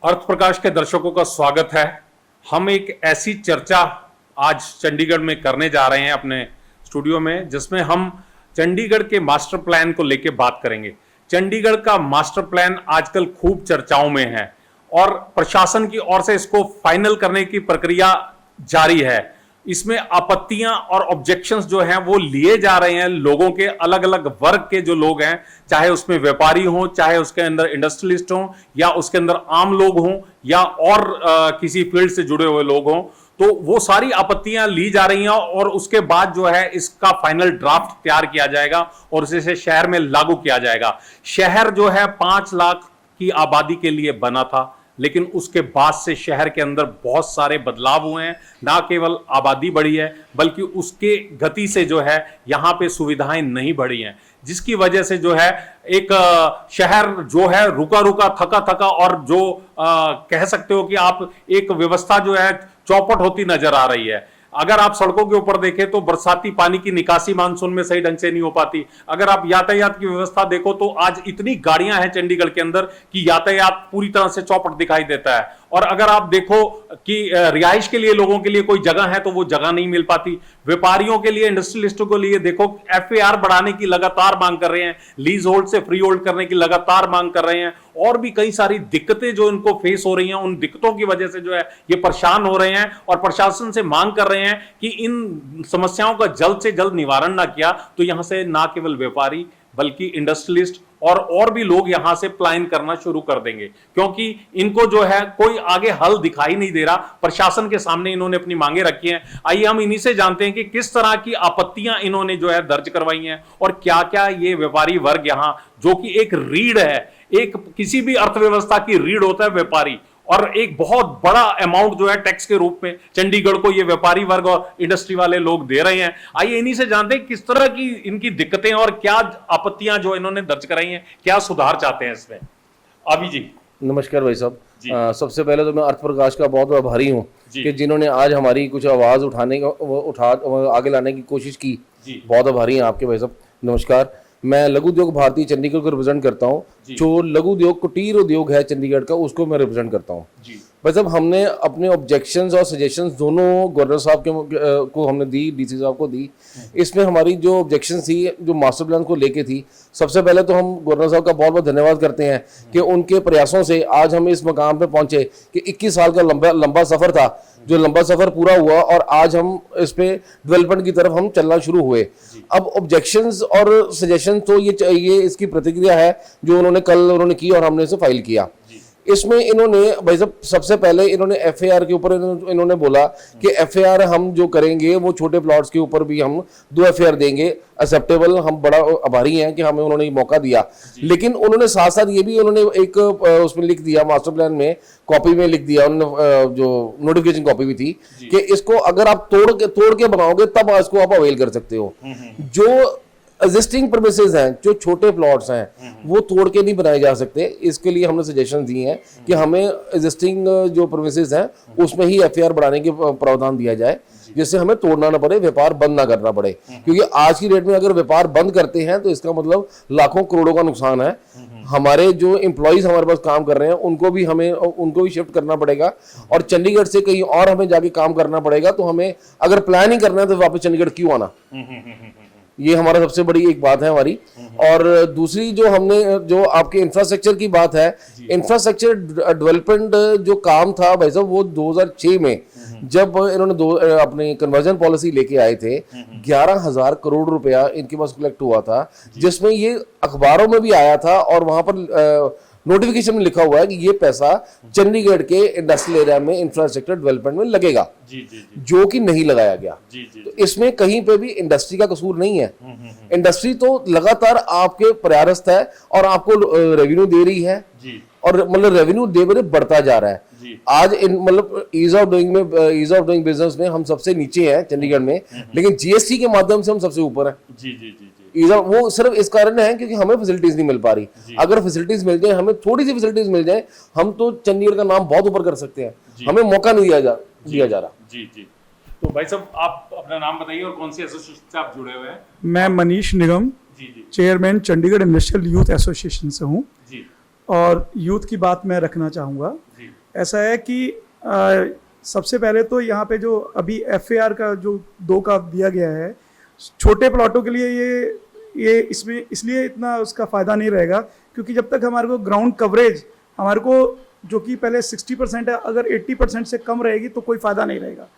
अर्थ प्रकाश के दर्शकों का स्वागत है। हम एक ऐसी चर्चा आज चंडीगढ़ में करने जा रहे हैं अपने स्टूडियो में, जिसमें हम चंडीगढ़ के मास्टर प्लान को लेकर बात करेंगे। चंडीगढ़ का मास्टर प्लान आजकल खूब चर्चाओं में है और प्रशासन की ओर से इसको फाइनल करने की प्रक्रिया जारी है। इसमें आपत्तियां और ऑब्जेक्शंस जो हैं वो लिए जा रहे हैं लोगों के, अलग अलग वर्ग के जो लोग हैं, चाहे उसमें व्यापारी हों, चाहे उसके अंदर इंडस्ट्रियलिस्ट हों, या उसके अंदर आम लोग हों, या और किसी फील्ड से जुड़े हुए लोग हों। तो वो सारी आपत्तियां ली जा रही हैं और उसके बाद जो है इसका फाइनल ड्राफ्ट तैयार किया जाएगा और उसे शहर में लागू किया जाएगा। शहर जो है 5 लाख की आबादी के लिए बना था, लेकिन उसके बाद से शहर के अंदर बहुत सारे बदलाव हुए हैं। ना केवल आबादी बढ़ी है, बल्कि उसके गति से जो है यहाँ पे सुविधाएं नहीं बढ़ी हैं, जिसकी वजह से जो है एक शहर जो है रुका रुका, थका थका, और जो कह सकते हो कि आप एक व्यवस्था जो है चौपट होती नजर आ रही है। अगर आप सड़कों के ऊपर देखें तो बरसाती पानी की निकासी मानसून में सही ढंग से नहीं हो पाती। अगर आप यातायात की व्यवस्था देखो तो आज इतनी गाड़ियां हैं चंडीगढ़ के अंदर कि यातायात पूरी तरह से चौपट दिखाई देता है। और अगर आप देखो कि रिहाइश के लिए लोगों के लिए कोई जगह है तो वो जगह नहीं मिल पाती। व्यापारियों के लिए, इंडस्ट्रियलिस्टों के लिए देखो, एफएआर बढ़ाने की लगातार मांग कर रहे हैं, लीज होल्ड से फ्री होल्ड करने की लगातार मांग कर रहे हैं, और भी कई सारी दिक्कतें जो इनको फेस हो रही हैं। उन दिक्कतों की वजह से जो है ये परेशान हो रहे हैं और प्रशासन से मांग कर रहे हैं कि इन समस्याओं का जल्द से जल्द निवारण ना किया तो यहां से ना केवल व्यापारी बल्कि इंडस्ट्रियलिस्ट और भी लोग यहां से पलायन करना शुरू कर देंगे, क्योंकि इनको जो है कोई आगे हल दिखाई नहीं दे रहा। प्रशासन के सामने इन्होंने अपनी मांगे रखी हैं। आइए हम इन्हीं से जानते हैं कि किस तरह की आपत्तियां इन्होंने जो है दर्ज करवाई हैं और क्या क्या ये व्यापारी वर्ग यहां, जो कि एक रीढ़ है, एक किसी भी अर्थव्यवस्था की रीढ़ होता है व्यापारी, और एक बहुत बड़ा अमाउंट जो है टैक्स के रूप में चंडीगढ़ को ये व्यापारी वर्ग और इंडस्ट्री वाले लोग दे रहे हैं। आइए इन्हीं से जानते हैं किस तरह की इनकी दिक्कतें और क्या आपत्तियां जो इन्होंने दर्ज कराई हैं, क्या सुधार चाहते हैं इसमें। अभी जी नमस्कार भाई साहब। सबसे पहले तो मैं अर्थ प्रकाश का बहुत आभारी हूँ कि जिन्होंने आज हमारी कुछ आवाज़ आगे लाने की कोशिश की। बहुत आभारी हैं आपके भाई साहब। नमस्कार। मैं लघु उद्योग भारती चंडीगढ़ को रिप्रेजेंट करता हूँ। जो लघु उद्योग कुटीर उद्योग है चंडीगढ़ का, उसको मैं रिप्रेजेंट करता हूँ। भाई साहब, हमने अपने ऑब्जेक्शंस और सजेशंस दोनों गवर्नर साहब को हमने दी, डीसी साहब को दी। इसमें हमारी जो ऑब्जेक्शन थी, जो मास्टर प्लान को लेके थी, सबसे पहले तो हम गवर्नर साहब का बहुत बहुत धन्यवाद करते हैं कि उनके प्रयासों से आज हम इस मकाम पे पहुंचे कि 21 साल का लंबा सफर था, जो लंबा सफर पूरा हुआ और आज हम इस पे डेवलपमेंट की तरफ हम चलना शुरू हुए। अब ऑब्जेक्शंस और सजेशन तो ये इसकी प्रतिक्रिया है जो उन्होंने कल की और हमने इसे फाइल किया। इसमें इन्होंने भाई साहब सबसे पहले इन्होंने एफएआर के ऊपर इन्होंने बोला कि एफएआर हम जो करेंगे वो छोटे प्लॉट्स के ऊपर भी हम 2 एफएआर देंगे। एक्सेप्टेबल, हम बड़ा आभारी हैं कि हमें उन्होंने मौका दिया। लेकिन उन्होंने साथ साथ ये भी उन्होंने एक उसमें लिख दिया, मास्टर प्लान में कॉपी में लिख दिया उन्होंने, जो नोटिफिकेशन कॉपी भी थी, कि इसको अगर आप तोड़ के बनाओगे तब इसको आप अवेल कर सकते हो। जो एग्जिस्टिंग प्रेमिसेस हैं, जो छोटे प्लॉट्स हैं, वो तोड़ के नहीं बनाए जा सकते। इसके लिए हमने सजेशन दिए हैं कि हमें एग्जिस्टिंग जो प्रेमिसेस हैं उसमें ही एफआईआर बढ़ाने के प्रावधान दिया जाए, जिससे हमें तोड़ना ना पड़े, व्यापार बंद ना करना पड़े। क्योंकि आज की डेट में अगर व्यापार बंद करते हैं तो इसका मतलब लाखों करोड़ों का नुकसान है। हमारे जो एम्प्लॉइज हमारे पास काम कर रहे हैं उनको भी शिफ्ट करना पड़ेगा और चंडीगढ़ से कहीं और हमें जाके काम करना पड़ेगा। तो हमें अगर प्लान ही करना है तो वापस चंडीगढ़ क्यों आना। ये हमारा सबसे बड़ी एक बात है हमारी। और दूसरी जो आपके इंफ्रास्ट्रक्चर की बात है, इंफ्रास्ट्रक्चर डेवलपमेंट जो काम था भाई साहब, वो 2006 में जब इन्होंने अपनी कन्वर्जन पॉलिसी लेके आए थे, 11,000 करोड़ रुपया इनके पास कलेक्ट हुआ था, जिसमें ये अखबारों में भी आया था और वहां पर नोटिफिकेशन में लिखा हुआ है कि ये पैसा चंडीगढ़ के इंडस्ट्रियल एरिया में इंफ्रास्ट्रक्चर डेवलपमेंट में लगेगा, जो कि नहीं लगाया गया। तो इसमें कहीं पे भी इंडस्ट्री का कसूर नहीं है। इंडस्ट्री तो लगातार आपके प्रयासरत है और आपको रेवेन्यू दे रही है, और मतलब रेवेन्यू डे बाय डे बढ़ता जा रहा है। आज मतलब ईज ऑफ डूइंग बिजनेस में हम सबसे नीचे हैं चंडीगढ़ में, लेकिन जीएसटी के माध्यम से हम सबसे ऊपर हैं। वो सिर्फ इस कारण है क्योंकि हमें फैसिलिटीज नहीं मिल पा रही। अगर फैसिलिटीज मिल जाए, हमें थोड़ी सी फैसिलिटीज मिल जाए, हम तो चंडीगढ़ का नाम बहुत ऊपर कर सकते हैं। हमें मौका नहीं दिया जा रहा। तो भाई साहब, आप अपना नाम बताइए और कौन सी एसोसिएशन से आप जुड़े हुए हैं। मैं Manish Nigam, chairman Chandigarh industrial youth association से हूँ। और यूथ की बात मैं रखना चाहूँगा। ऐसा है कि सबसे पहले तो यहाँ पे जो अभी FAR का जो 2 का दिया गया है, छोटे प्लॉटों के लिए ये इसमें इसलिए इतना उसका फ़ायदा नहीं रहेगा क्योंकि जब तक हमारे को ग्राउंड कवरेज हमारे को जो कि पहले 60% है, अगर 80% से कम रहेगी तो कोई फ़ायदा नहीं रहेगा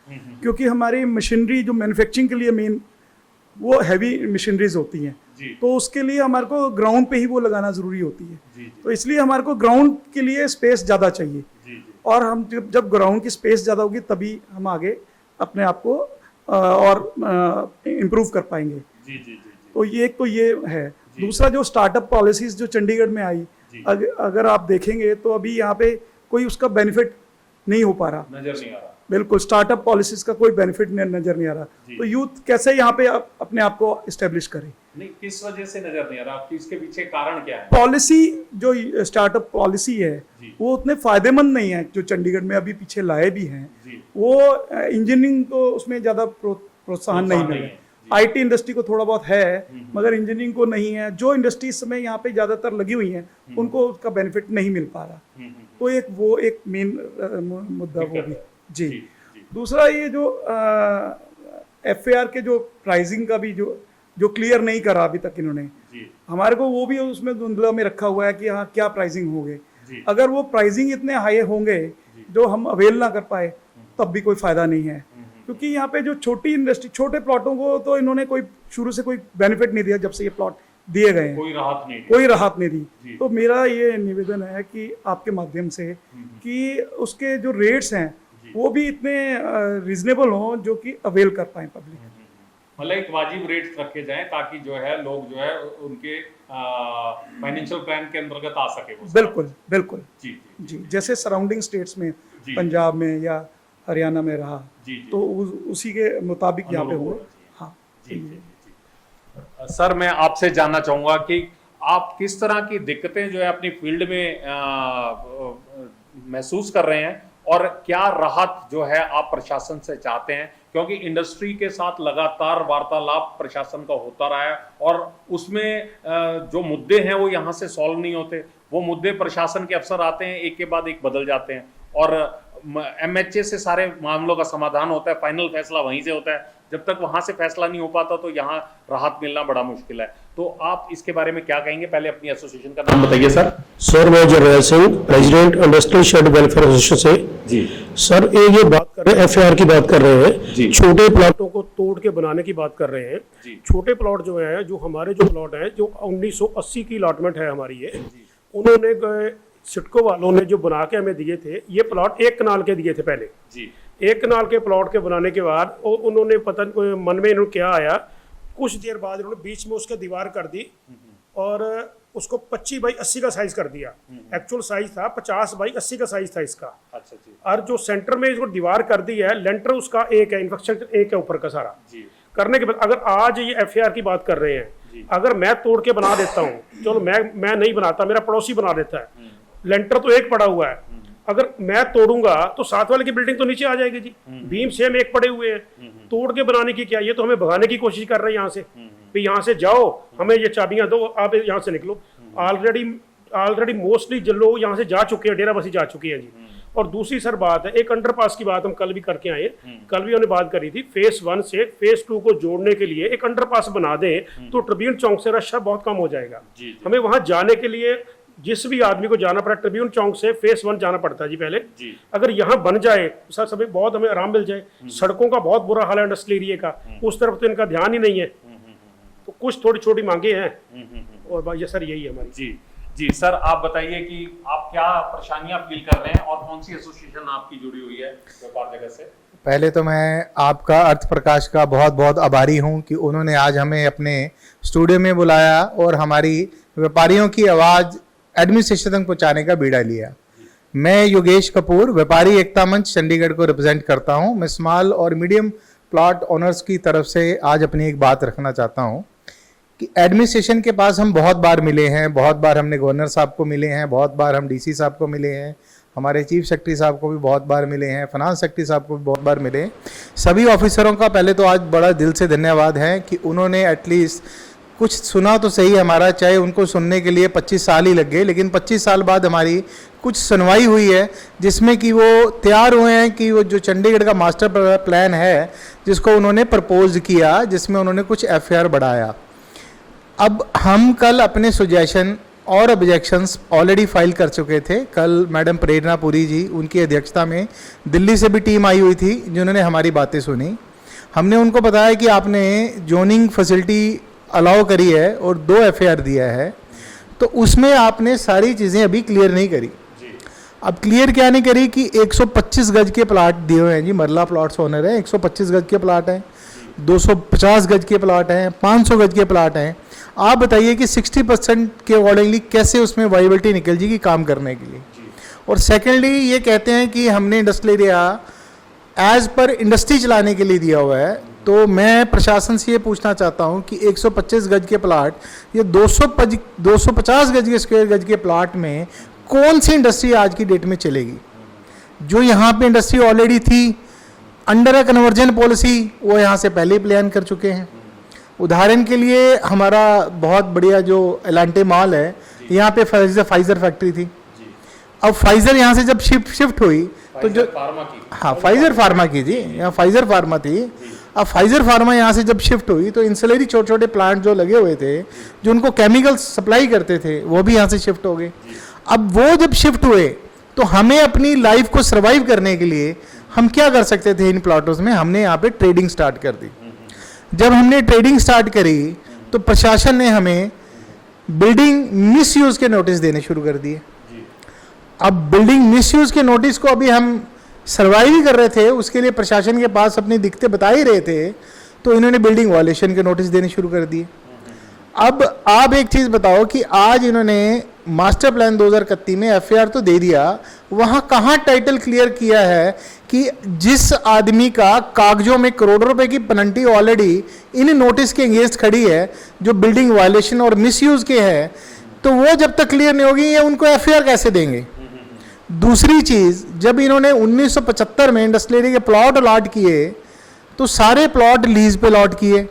क्योंकि हमारी मशीनरी जो मैन्युफैक्चरिंग के लिए मेन वो हैवी मशीनरीज होती हैं, तो उसके लिए हमारे को ग्राउंड पे ही वो लगाना ज़रूरी होती है। तो इसलिए हमारे को ग्राउंड के लिए स्पेस ज़्यादा चाहिए और हम जब ग्राउंड की स्पेस ज़्यादा होगी तभी हम आगे अपने आप को और इम्प्रूव कर पाएंगे। तो ये है। दूसरा जो स्टार्टअप पॉलिसीज़ जो चंडीगढ़ में आई, अगर आप देखेंगे तो अभी यहाँ पे कोई उसका बेनिफिट नहीं हो पा रहा, नजर नहीं आ रहा। बिल्कुल स्टार्टअप पॉलिसीज का कोई बेनिफिट नजर नहीं आ रहा। तो यूथ कैसे यहाँ पे अपने आप को एस्टेब्लिश करे? नहीं, किस वजह से नजर नहीं आ रहा? आपकी इसके पीछे कारण क्या है? पॉलिसी जो स्टार्टअप पॉलिसी है वो उतने फायदेमंद नहीं है जो चंडीगढ़ में अभी पीछे लाए भी हैं। वो इंजीनियरिंग को उसमें ज्यादा प्रोत्साहन नहीं मिल रहा है। IT इंडस्ट्री को थोड़ा बहुत है मगर इंजीनियरिंग को नहीं है। जो इंडस्ट्री इस समय यहाँ पे ज्यादातर लगी हुई हैं उनको उसका बेनिफिट नहीं मिल पा रहा। तो एक मेन मुद्दा वो भी जी। दूसरा ये जो FAR के जो प्राइसिंग का भी जो क्लियर नहीं करा अभी तक इन्होंने, हमारे को वो भी उसमें धुंधला में रखा हुआ है कि हाँ क्या प्राइसिंग होंगे। अगर वो प्राइसिंग इतने हाई होंगे जो हम अवेल ना कर पाए तब भी कोई फायदा नहीं है क्योंकि यहाँ पे जो छोटी इंडस्ट्री छोटे प्लॉटों को तो इन्होंने कोई शुरू से कोई बेनिफिट नहीं दिया। जब से ये प्लॉट दिए गए हैं कोई राहत नहीं दी। तो मेरा ये निवेदन है कि आपके माध्यम से कि उसके जो रेट्स हैं वो भी इतने रीजनेबल हों जो कि अवेल कर पाए पब्लिक। मतलब एक वाजिब रेट्स रखे जाएं ताकि जो है लोग जो है उनके फाइनेंशियल प्लान के अंतर्गत आ सके। बिल्कुल बिल्कुल जी। जैसे सराउंडिंग स्टेट्स में पंजाब में या हरियाणा में रहा तो उसी के मुताबिक यहाँ पे हुआ। हाँ सर, मैं आपसे जानना चाहूंगा कि आप किस तरह की दिक्कतें जो है अपनी फील्ड में महसूस कर रहे हैं और क्या राहत जो है आप प्रशासन से चाहते हैं, क्योंकि इंडस्ट्री के साथ लगातार वार्तालाप प्रशासन का होता रहा है और उसमें जो मुद्दे हैं वो यहाँ से सॉल्व नहीं होते। वो मुद्दे प्रशासन के अफसर आते हैं, एक के बाद एक बदल जाते हैं और MHA से सारे मामलों का समाधान होता है, फाइनल फैसला वहीं से होता है। जब तक वहां से फैसला नहीं हो पाता तो यहाँ राहत मिलना बड़ा मुश्किल है। तो आप इसके बारे में क्या कहेंगे? पहले अपनी एसोसिएशन का नाम बताइए सर। सर, मैं Jarnail Singh, president industrial shed welfare association से। जी सर, ये बात कर रहे हैं, FAR की बात कर रहे हैं, छोटे प्लॉटों को तोड़ के बनाने की बात कर रहे हैं। छोटे प्लॉट जो है, जो हमारे जो प्लॉट है जो 1980 की अलॉटमेंट है हमारी, ये उन्होंने सिडको वालों ने जो बना के हमें दिए थे, ये प्लॉट 1 कनाल के दिए थे पहले। 1 कनाल के प्लॉट के बनाने के बाद उन्होंने पता नहीं मन में इन्होंने क्या आया, कुछ देर बाद इन्होंने बीच में उसके दीवार कर दी और उसको 25 बाई 80 का साइज कर दिया। एक्चुअल साइज था 50 बाई 80 का साइज था इसका। अच्छा जी। और जो सेंटर में इसको दीवार कर दी है, लेंटर उसका एक है, इंफ्रास्ट्रक्चर एक है ऊपर का सारा जी। करने के बाद अगर आज ये FAR की बात कर रहे हैं, अगर मैं तोड़ के बना देता हूँ, चलो मैं नहीं बनाता, मेरा पड़ोसी बना देता है, लेंटर तो एक पड़ा हुआ है, अगर मैं तोड़ूंगा तो साथ वाले की बिल्डिंग तो नीचे आ जाएगी जी। बीम सेम एक पड़े हुए हैं, तोड़ के बनाने की क्या, ये तो हमें भगाने की कोशिश कर रहे हैं यहाँ से, भी यहाँ से जाओ, हमें ये चाबियां दो, आप यहाँ से निकलो। ऑलरेडी मोस्टली जो लोग यहाँ से जा चुके हैं, डेराबस्सी जा चुके हैं जी। और दूसरी सर बात है, एक अंडरपास की बात हम कल भी करके आए, कल भी हमने बात करी थी, फेज 1 से फेज 2 को जोड़ने के लिए एक अंडरपास बना दें तो ट्रिब्यून चौक से रश बहुत कम हो जाएगा। हमें वहां जाने के लिए जिस भी आदमी को जाना पड़ा, ट्रिब्यून चौक से फेस 1 जाना पड़ता है जी पहले जी। अगर यहाँ बन जाए सर, सभी बहुत हमें आराम मिल जाए। सड़कों का बहुत बुरा हाल है इंडस्ट्रियल एरिया का, उस तरफ तो इनका ध्यान ही नहीं है, तो कुछ थोड़ी छोटी मांगे हैं और ये सर यही है हमारी। जी जी सर, आप बताइए कि आप क्या परेशानियां फील कर रहे हैं और कौन सी एसोसिएशन आपकी जुड़ी हुई है व्यापार जगत से? पहले तो मैं आपका अर्थ प्रकाश का बहुत बहुत आभारी हूं कि उन्होंने आज हमें अपने स्टूडियो में बुलाया और हमारी व्यापारियों की आवाज़ एडमिनिस्ट्रेशन तक पहुंचाने का बीड़ा लिया। मैं योगेश कपूर, व्यापारी एकता मंच चंडीगढ़ को रिप्रेजेंट करता हूं। मैं स्मॉल और मीडियम प्लॉट ओनर्स की तरफ से आज अपनी एक बात रखना चाहता हूं कि एडमिनिस्ट्रेशन के पास हम बहुत बार मिले हैं, बहुत बार हमने गवर्नर साहब को मिले हैं, बहुत बार हम DC साहब को मिले हैं, हमारे चीफ सेक्रेटरी साहब को भी बहुत बार मिले हैं, फाइनेंस सेक्रेटरी साहब को भी बहुत बार मिले। सभी ऑफिसरों का पहले तो आज बड़ा दिल से धन्यवाद है कि उन्होंने एटलीस्ट कुछ सुना तो सही हमारा, चाहे उनको सुनने के लिए 25 साल ही लग गए, लेकिन 25 साल बाद हमारी कुछ सुनवाई हुई है जिसमें कि वो तैयार हुए हैं कि वो जो चंडीगढ़ का मास्टर प्लान है जिसको उन्होंने प्रपोज किया, जिसमें उन्होंने कुछ एफआईआर बढ़ाया। अब हम कल अपने सुजेशन और ऑब्जेक्शंस ऑलरेडी फाइल कर चुके थे। कल मैडम प्रेरणा पुरी जी, उनकी अध्यक्षता में दिल्ली से भी टीम आई हुई थी जिन्होंने हमारी बातें सुनी। हमने उनको बताया कि आपने जोनिंग फैसिलिटी अलाउ करी है और 2 एफआईआर दिया है, तो उसमें आपने सारी चीज़ें अभी क्लियर नहीं करी। अब क्लियर क्या नहीं करी कि 125 गज के प्लाट दिए हुए हैं जी, मरला प्लॉट्स ओनर है, 125 गज के प्लाट हैं, 250 गज के प्लाट हैं, 500 गज के प्लाट हैं। आप बताइए कि 60% के अकॉर्डिंगली कैसे उसमें वाइबिलिटी निकल जाएगी काम करने के लिए। और सेकेंडली ये कहते हैं कि हमने इंडस्ट्रियल एरिया एज पर इंडस्ट्री चलाने के लिए दिया हुआ है। तो मैं प्रशासन से ये पूछना चाहता हूँ कि 125 गज के प्लाट, ये 250 गज के स्क्वायर गज के प्लाट में कौन सी इंडस्ट्री आज की डेट में चलेगी? जो यहाँ पे इंडस्ट्री ऑलरेडी थी अंडर अ कन्वर्जन पॉलिसी, वो यहाँ से पहले ही प्लान कर चुके हैं। उदाहरण के लिए हमारा बहुत बढ़िया जो एलांटे मॉल है, यहाँ पे फाइजर फैक्ट्री थी। अब फाइजर यहाँ से जब शिफ्ट हुई तो जो हाँ फाइजर फार्मा की जी, यहाँ फाइजर फार्मा थी। अब फाइजर फार्मा यहाँ से जब शिफ्ट हुई तो इंसुलरी छोटे छोटे प्लांट जो लगे हुए थे जो उनको केमिकल सप्लाई करते थे वो भी यहाँ से शिफ्ट हो गए। अब वो जब शिफ्ट हुए तो हमें अपनी लाइफ को सर्वाइव करने के लिए हम क्या कर सकते थे इन प्लॉटों में? हमने यहाँ पे ट्रेडिंग स्टार्ट कर दी। जब हमने ट्रेडिंग स्टार्ट करी तो प्रशासन ने हमें बिल्डिंग मिसयूज के नोटिस देने शुरू कर दिए। अब बिल्डिंग मिसयूज के नोटिस को अभी हम सर्वाइव ही कर रहे थे, उसके लिए प्रशासन के पास अपनी दिक्कतें बता ही रहे थे, तो इन्होंने बिल्डिंग वायलेशन के नोटिस देने शुरू कर दिए। अब आप एक चीज बताओ कि आज इन्होंने मास्टर प्लान 2031 में एफआईआर तो दे दिया, वहां कहां टाइटल क्लियर किया है कि जिस आदमी का कागजों में करोड़ों रुपए की पेनल्टी ऑलरेडी इन नोटिस के अगेंस्ट खड़ी है जो बिल्डिंग वायलेशन और मिसयूज के हैं, तो वो जब तक क्लियर नहीं होगी ये उनको एफआईआर कैसे देंगे? दूसरी चीज, जब इन्होंने 1975 में इंडस्ट्रियल एरिया के प्लॉट अलॉट किए तो सारे प्लॉट लीज पे अलॉट किए।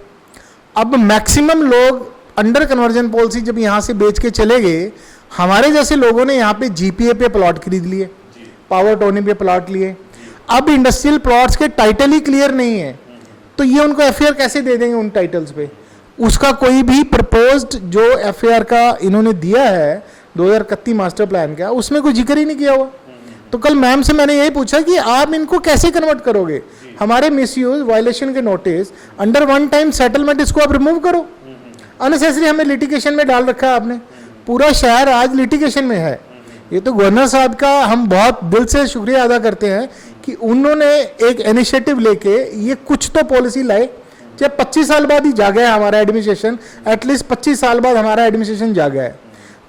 अब मैक्सिमम लोग अंडर कन्वर्जन पॉलिसी जब यहाँ से बेच के चले गए, हमारे जैसे लोगों ने यहाँ पे जीपीए पे प्लॉट खरीद लिए, पावर टोनी पे प्लॉट लिए। अब इंडस्ट्रियल प्लॉट्स के टाइटल ही क्लियर नहीं है, तो ये उनको एफआईआर कैसे दे देंगे उन टाइटल्स पे? उसका कोई भी प्रपोज्ड जो एफआईआर का इन्होंने दिया है 2031 मास्टर प्लान का, उसमें कोई जिक्र ही नहीं किया हुआ। तो कल मैम से मैंने यही पूछा कि आप इनको कैसे कन्वर्ट करोगे? हमारे मिसयूज वायलेशन के notice under one time settlement, इसको आप रिमूव करो। अननेसेसरी हमें लिटिगेशन में डाल रखा है आपने, पूरा शहर आज लिटिगेशन में है। ये तो गवर्नर साहब का हम बहुत दिल से शुक्रिया अदा करते हैं कि उन्होंने एक इनिशिएटिव लेके ये कुछ तो पॉलिसी लाए। जब 25 साल बाद ही जागा है हमारा एडमिनिस्ट्रेशन, एटलीस्ट 25 साल बाद हमारा एडमिनिस्ट्रेशन जागा है,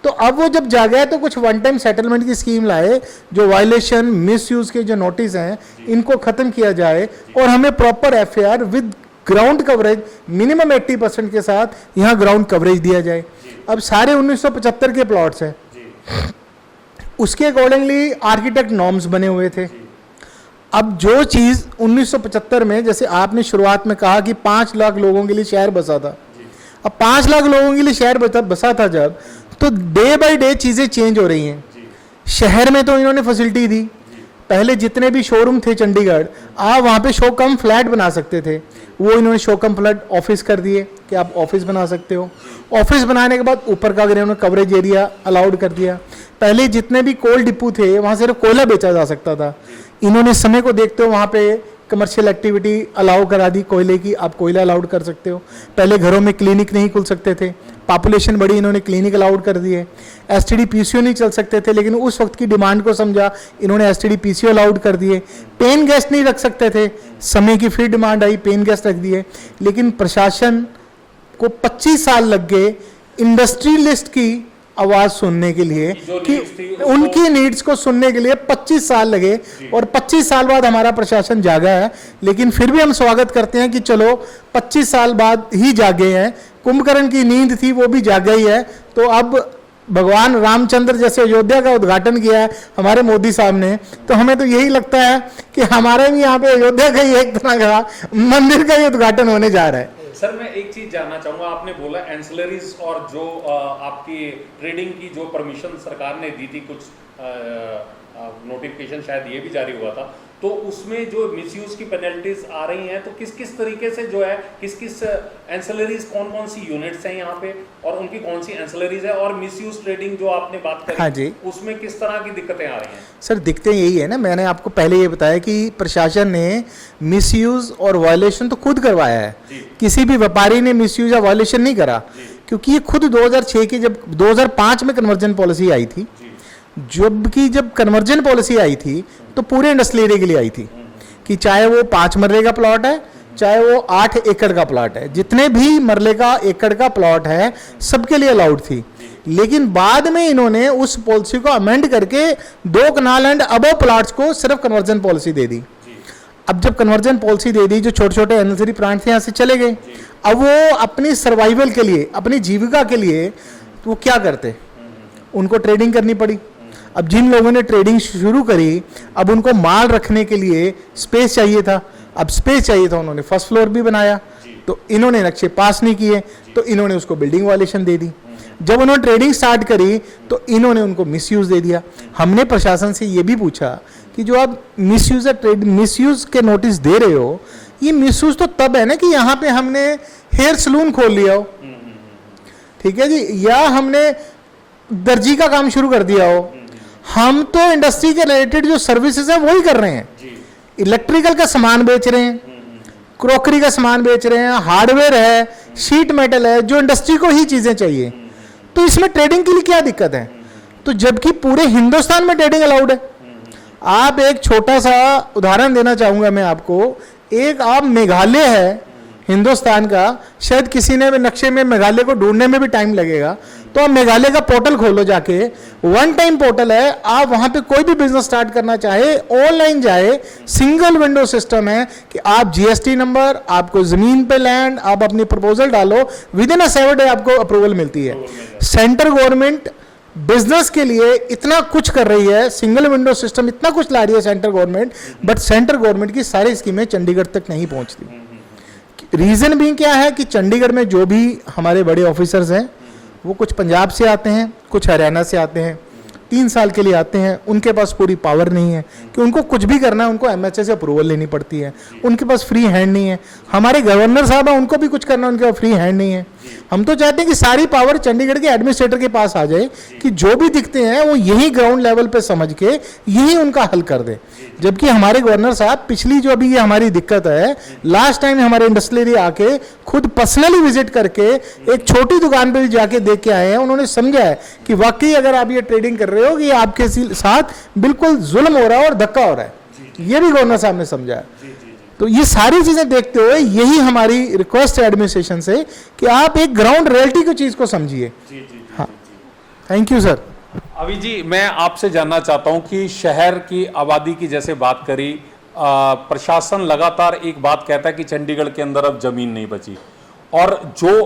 तो अब वो जब जागा है तो कुछ वन टाइम सेटलमेंट की स्कीम लाए, जो वायलेशन मिसयूज के जो नोटिस हैं इनको खत्म किया जाए और हमें proper FIR with ground coverage minimum 80% के साथ यहाँ ग्राउंड कवरेज दिया जाए। अब सारे 1975 के प्लॉट्स हैं, उसके अकॉर्डिंगली आर्किटेक्ट नॉर्म्स बने हुए थे। अब जो चीज़ 1975 में, जैसे आपने शुरुआत में कहा कि 5 लाख लोगों के लिए शहर बसा था, अब 5 लाख लोगों के लिए शहर बसा था जब, तो डे बाय डे चीज़ें चेंज हो रही हैं। शहर में तो इन्होंने फैसिलिटी दी, पहले जितने भी शोरूम थे चंडीगढ़, आप वहाँ पे शो कम फ्लैट बना सकते थे, वो इन्होंने शो कम फ्लैट ऑफिस कर दिए कि आप ऑफिस बना सकते हो। ऑफिस बनाने के बाद ऊपर का इन्होंने कवरेज एरिया अलाउड कर दिया। पहले जितने भी कोल डिपो थे वहाँ सिर्फ कोयला बेचा जा सकता था, इन्होंने समय को देखते हो वहाँ पे कमर्शियल एक्टिविटी अलाउ करा दी कोयले की, आप कोयला अलाउड कर सकते हो। पहले घरों में क्लिनिक नहीं खुल सकते थे, पॉपुलेशन बढ़ी, इन्होंने क्लिनिक अलाउड कर दिए। एसटीडी पीसीओ नहीं चल सकते थे, लेकिन उस वक्त की डिमांड को समझा इन्होंने एसटीडी पीसीओ अलाउड कर दिए। पेन गेस्ट नहीं रख सकते थे, समय की फिर डिमांड आई, पेन गेस्ट रख दिए। लेकिन प्रशासन को 25 साल लग गए इंडस्ट्रियलिस्ट की आवाज सुनने के लिए, कि उनकी नीड्स को सुनने के लिए 25 साल लगे, और 25 साल बाद हमारा प्रशासन जागा है। लेकिन फिर भी हम स्वागत करते हैं कि चलो 25 साल बाद ही जागे हैं, कुंभकर्ण की नींद थी वो भी जाग गई है। तो अब भगवान रामचंद्र जैसे अयोध्या का उद्घाटन किया है हमारे मोदी साहब ने, तो हमें तो यही लगता है कि हमारे भी यहाँ पे अयोध्या का ही एक तरह का मंदिर का ही उद्घाटन होने जा रहा है। सर मैं एक चीज जानना चाहूंगा, आपने बोला एंसिलरीज और जो आपकी ट्रेडिंग की जो परमिशन सरकार ने दी थी, कुछ नोटिफिकेशन शायद ये भी जारी हुआ था, तो उसमें जो मिसयूज की पेनल्टीज आ रही हैं, तो किस किस तरीके से जो है किस किस एंसिलरीज कौन कौन सी यूनिट्स हैं यहाँ पे और उनकी कौन सी एंसिलरीज है, और मिसयूज ट्रेडिंग जो आपने बात करी, हाँ जी, उसमें किस तरह की दिक्कतें आ रही हैं? सर दिक्कतें यही है ना, मैंने आपको पहले ये बताया कि प्रशासन ने मिसयूज और वायलेशन तो खुद करवाया है, किसी भी व्यापारी ने मिसयूज या वायलेशन नहीं करा, क्योंकि ये खुद 2006 की जब 2005 में कन्वर्जन पॉलिसी आई थी, जब कन्वर्जन पॉलिसी आई थी तो पूरे इंडस्ट्रियल एरिया के लिए आई थी कि चाहे वो 5 मरले का प्लॉट है, चाहे वो 8 एकड़ का प्लॉट है, जितने भी मरले का एकड़ का प्लॉट है सबके लिए अलाउड थी। लेकिन बाद में इन्होंने उस पॉलिसी को अमेंड करके 2 कनाल एंड अबव प्लॉट्स को सिर्फ कन्वर्जन पॉलिसी दे दी। अब जब कन्वर्जन पॉलिसी दे दी, जो छोटे छोटे एनर्जी प्लांट थे यहाँ से चले गए। अब वो अपनी सर्वाइवल के लिए, अपनी जीविका के लिए तो वो क्या करते, उनको ट्रेडिंग करनी पड़ी। अब जिन लोगों ने ट्रेडिंग शुरू करी, अब उनको माल रखने के लिए स्पेस चाहिए था। अब स्पेस चाहिए था, उन्होंने फर्स्ट फ्लोर भी बनाया, तो इन्होंने नक्शे पास नहीं किए, तो इन्होंने उसको बिल्डिंग वायलेशन दे दी। जब उन्होंने ट्रेडिंग स्टार्ट करी तो इन्होंने उनको मिसयूज दे दिया। हमने प्रशासन से ये भी पूछा कि जो आप मिसयूज के नोटिस दे रहे हो, ये मिसयूज तो तब है ना कि यहाँ पे हमने हेयर सलून खोल लिया हो, ठीक है जी, या हमने दर्जी का काम शुरू कर दिया हो। हम तो इंडस्ट्री के रिलेटेड जो सर्विसेज है वही कर रहे हैं, इलेक्ट्रिकल का सामान बेच रहे हैं, क्रॉकरी का सामान बेच रहे हैं, हार्डवेयर है, शीट मेटल है, जो इंडस्ट्री को ही चीजें चाहिए। तो इसमें ट्रेडिंग के लिए क्या दिक्कत है? तो जबकि पूरे हिंदुस्तान में ट्रेडिंग अलाउड है। आप एक छोटा सा उदाहरण देना चाहूंगा मैं आपको, एक आप मेघालय है हिंदुस्तान का, शायद किसी ने नक्शे में मेघालय को ढूंढने में भी टाइम लगेगा, तो आप मेघालय का पोर्टल खोलो जाके, वन टाइम पोर्टल है, आप वहां पे कोई भी बिजनेस स्टार्ट करना चाहे ऑनलाइन जाए, सिंगल विंडो सिस्टम है कि आप जीएसटी नंबर, आपको जमीन पे लैंड, आप अपनी प्रपोजल डालो, विद इन 7 डे आपको अप्रूवल मिलती है। सेंट्रल गवर्नमेंट बिजनेस के लिए इतना कुछ कर रही है, सिंगल विंडो सिस्टम इतना कुछ ला रही है central government, but central government की सारी स्कीमें चंडीगढ़ तक नहीं पहुंचती। रीजन भी क्या है कि चंडीगढ़ में जो भी हमारे बड़े ऑफिसर्स हैं वो कुछ पंजाब से आते हैं, कुछ हरियाणा से आते हैं, 3 साल के लिए आते हैं, उनके पास पूरी पावर नहीं है कि उनको कुछ भी करना है, उनको एमएचए से अप्रूवल लेनी पड़ती है, उनके पास फ्री हैंड नहीं है। हमारे गवर्नर साहब हैं, उनको भी कुछ करना है, उनके पास फ्री हैंड नहीं है। हम तो चाहते हैं कि सारी पावर चंडीगढ़ के एडमिनिस्ट्रेटर के पास आ जाए कि जो भी दिखते हैं वो यही ग्राउंड लेवल पे समझ के यही उनका हल कर दे। जबकि हमारे गवर्नर साहब पिछली जो अभी ये हमारी दिक्कत है, लास्ट टाइम हमारे इंडस्ट्रियल एरिया आके खुद पर्सनली विजिट करके एक छोटी दुकान पे भी जाके देख के आए हैं। उन्होंने समझा है कि वाकई अगर आप ये ट्रेडिंग कर रहे हो कि आपके साथ बिल्कुल जुल्म हो रहा है और धक्का हो रहा है, ये भी गवर्नर साहब ने समझा है। तो ये सारी चीजें देखते हुए यही हमारी रिक्वेस्ट है एडमिनिस्ट्रेशन से कि आप एक ग्राउंड रियलिटी की चीज को समझिए। हाँ, थैंक यू सर। अभी जी मैं आपसे जानना चाहता हूं कि शहर की आबादी की जैसे बात करी, प्रशासन लगातार एक बात कहता है कि चंडीगढ़ के अंदर अब जमीन नहीं बची, और जो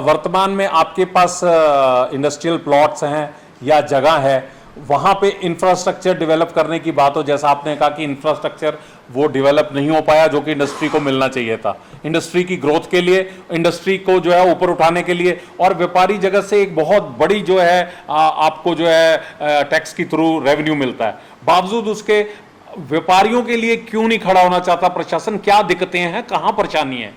वर्तमान में आपके पास इंडस्ट्रियल प्लॉट्स हैं या जगह है, वहां पे इंफ्रास्ट्रक्चर डेवलप करने की बात हो, जैसा आपने कहा कि इंफ्रास्ट्रक्चर वो डेवलप नहीं हो पाया जो कि इंडस्ट्री को मिलना चाहिए था, इंडस्ट्री की ग्रोथ के लिए, इंडस्ट्री को जो है ऊपर उठाने के लिए, और व्यापारी जगत से एक बहुत बड़ी जो है आपको जो है टैक्स के थ्रू रेवेन्यू मिलता है, बावजूद उसके व्यापारियों के लिए क्यों नहीं खड़ा होना चाहता प्रशासन? क्या दिक्कतें हैं, कहां परेशानी है?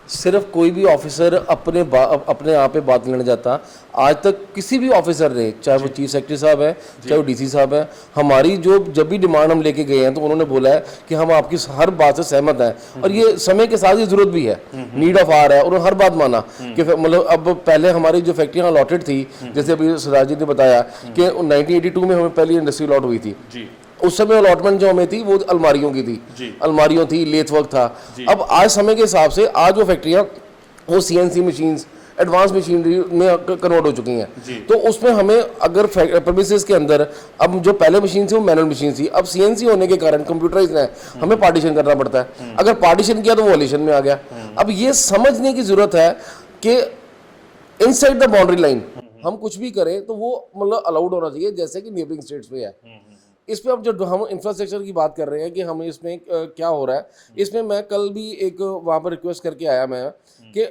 सिर्फ कोई भी ऑफिसर अपने आप पे बात लेने जाता, आज तक किसी भी ऑफिसर ने, चाहे वो चीफ सेक्रेटरी साहब है, चाहे वो डीसी साहब है, हमारी जब भी डिमांड हम लेके गए हैं तो उन्होंने बोला है कि हम आपकी हर बात से सहमत हैं, और ये समय के साथ ही जरूरत भी है, नीड ऑफ आर है, उन्होंने हर बात माना कि मतलब अब पहले हमारी जो फैक्ट्रियां अलॉटेड थी, जैसे अभी सिराज जी ने बताया कि 1982 में हमें पहली इंडस्ट्री अलॉट हुई थी, उस समय अलॉटमेंट जो हमें थी वो अलमारियों की थी, अलमारियों थी, लेथ वर्क था। अब आज समय के हिसाब से आज वो फैक्ट्रियां वो सीएनसी मशीन्स, एडवांस मशीनरी में कन्वर्ट हो चुकी हैं, तो उसमें हमें अगर प्रेमिसेस के अंदर अब जो पहले मशीन थी वो मैनुअल मशीन थी, अब सीएनसी होने के कारण कंप्यूटराइज्ड है, हमें पार्टीशन करना पड़ता है, अगर पार्टीशन किया तो वो वॉल्यूशन में आ गया। अब ये समझने की जरूरत है कि इनसाइड द बाउंड्री लाइन हम कुछ भी करें तो वो मतलब अलाउड होना चाहिए, जैसे कि नेबरिंग स्टेट्स में है। इस पे अब जो हम इंफ्रास्ट्रक्चर की बात कर रहे हैं कि हमें इसमें क्या हो रहा है, इसमें मैं कल भी एक वहाँ पर रिक्वेस्ट करके आया मैं कि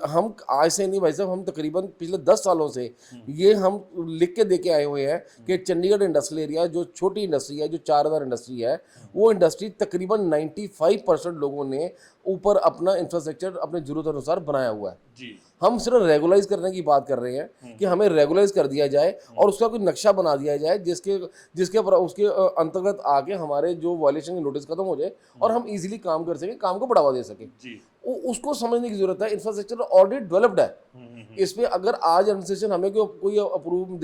हम आज से नहीं भाई साहब, हम तकरीबन पिछले 10 सालों से ये हम लिख के दे के आए हुए हैं कि चंडीगढ़ इंडस्ट्रियल एरिया जो छोटी इंडस्ट्री है, जो 4000 इंडस्ट्री है, वो इंडस्ट्री तकरीबन 95% लोगों ने ऊपर अपना इंफ्रास्ट्रक्चर अपने जरूरत अनुसार बनाया हुआ है जी। हम सिर्फ रेगुलाइज करने की बात कर रहे हैं कि हमें रेगुलाइज कर दिया जाए और उसका कोई नक्शा बना दिया जाए जिसके उसके अंतर्गत आके हमारे जो वायलेशन की नोटिस खत्म हो जाए और हम इजीली काम कर सकें, काम को बढ़ावा दे सकें जी। उसको समझने की जरूरत है। इंफ्रास्ट्रक्चर ऑलरेडी डेवलप्ड है, इस पे अगर आज एडमिनिस्ट्रेशन हमें कोई अप्रूव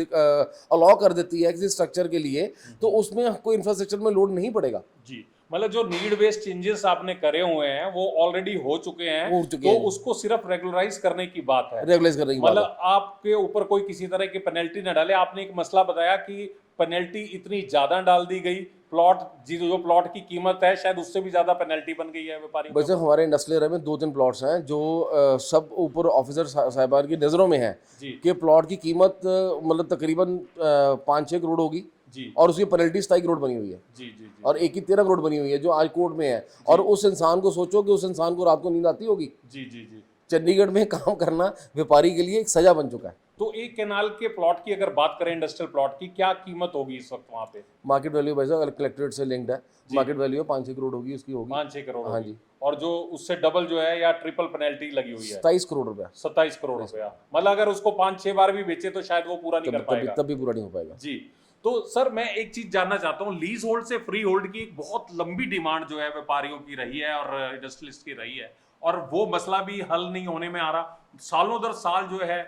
अलाउ कर देती है किसी स्ट्रक्चर के लिए तो उसमें कोई इंफ्रास्ट्रक्चर में लोड नहीं पड़ेगा जी। मतलब जो नीड बेस्ड चेंजेस आपने करे हुए हैं वो ऑलरेडी हो चुके हैं, तो उसको सिर्फ रेगुलराइज करने की बात है, रेगुलाइज करने की बात है। मतलब आपके ऊपर कोई किसी तरह की पेनल्टी न डाले। आपने एक मसला बताया कि पेनल्टी इतनी ज्यादा डाल दी गई, प्लॉट जो प्लॉट की कीमत है शायद उससे भी ज्यादा पेनल्टी बन गई है व्यापारियों। वैसे हमारे इंडस्ट्रियल एरिया में 2-3 प्लॉट्स हैं जो सब ऊपर ऑफिसर साहिबान की नज़रों में है कि प्लॉट की कीमत मतलब तकरीबन 5-6 करोड़ होगी जी, और उसकी पेनल्टी 27 करोड़ बनी हुई है जी, जी, जी, और एक ही 13 करोड़ बनी हुई है जो आज कोर्ट में है। और उस इंसान को सोचो कि उस इंसान को रात को नींद आती होगी जी जी जी। चंडीगढ़ में काम करना व्यापारी के लिए एक सजा बन चुका है। तो एक कैनाल के प्लॉट की अगर बात करें, इंडस्ट्रियल प्लॉट की, क्या कीमत होगी इस वक्त वहाँ पे? मार्केट वैल्यू भाई साहब कलेक्ट्रेट से लिंक्ड है, मार्केट वैल्यू 5-6 करोड़ होगी, उसकी होगी 5-6 करोड़। हाँ जी। और जो उससे डबल जो है या ट्रिपल पेनल्टी लगी हुई है 27 करोड़ रुपया। 27 करोड़ रुपया, मतलब अगर उसको 5-6 बार भी बेचे तो शायद वो पूरा नहीं कर पाएगा, तब भी पूरा नहीं हो पाएगा जी। तो सर मैं एक चीज जानना चाहता हूँ, लीज होल्ड से फ्री होल्ड की एक बहुत लंबी डिमांड जो है व्यापारियों की रही है और इंडस्ट्रियलिस्ट की रही है, और वो मसला भी हल नहीं होने में आ रहा। सालों दर साल जो है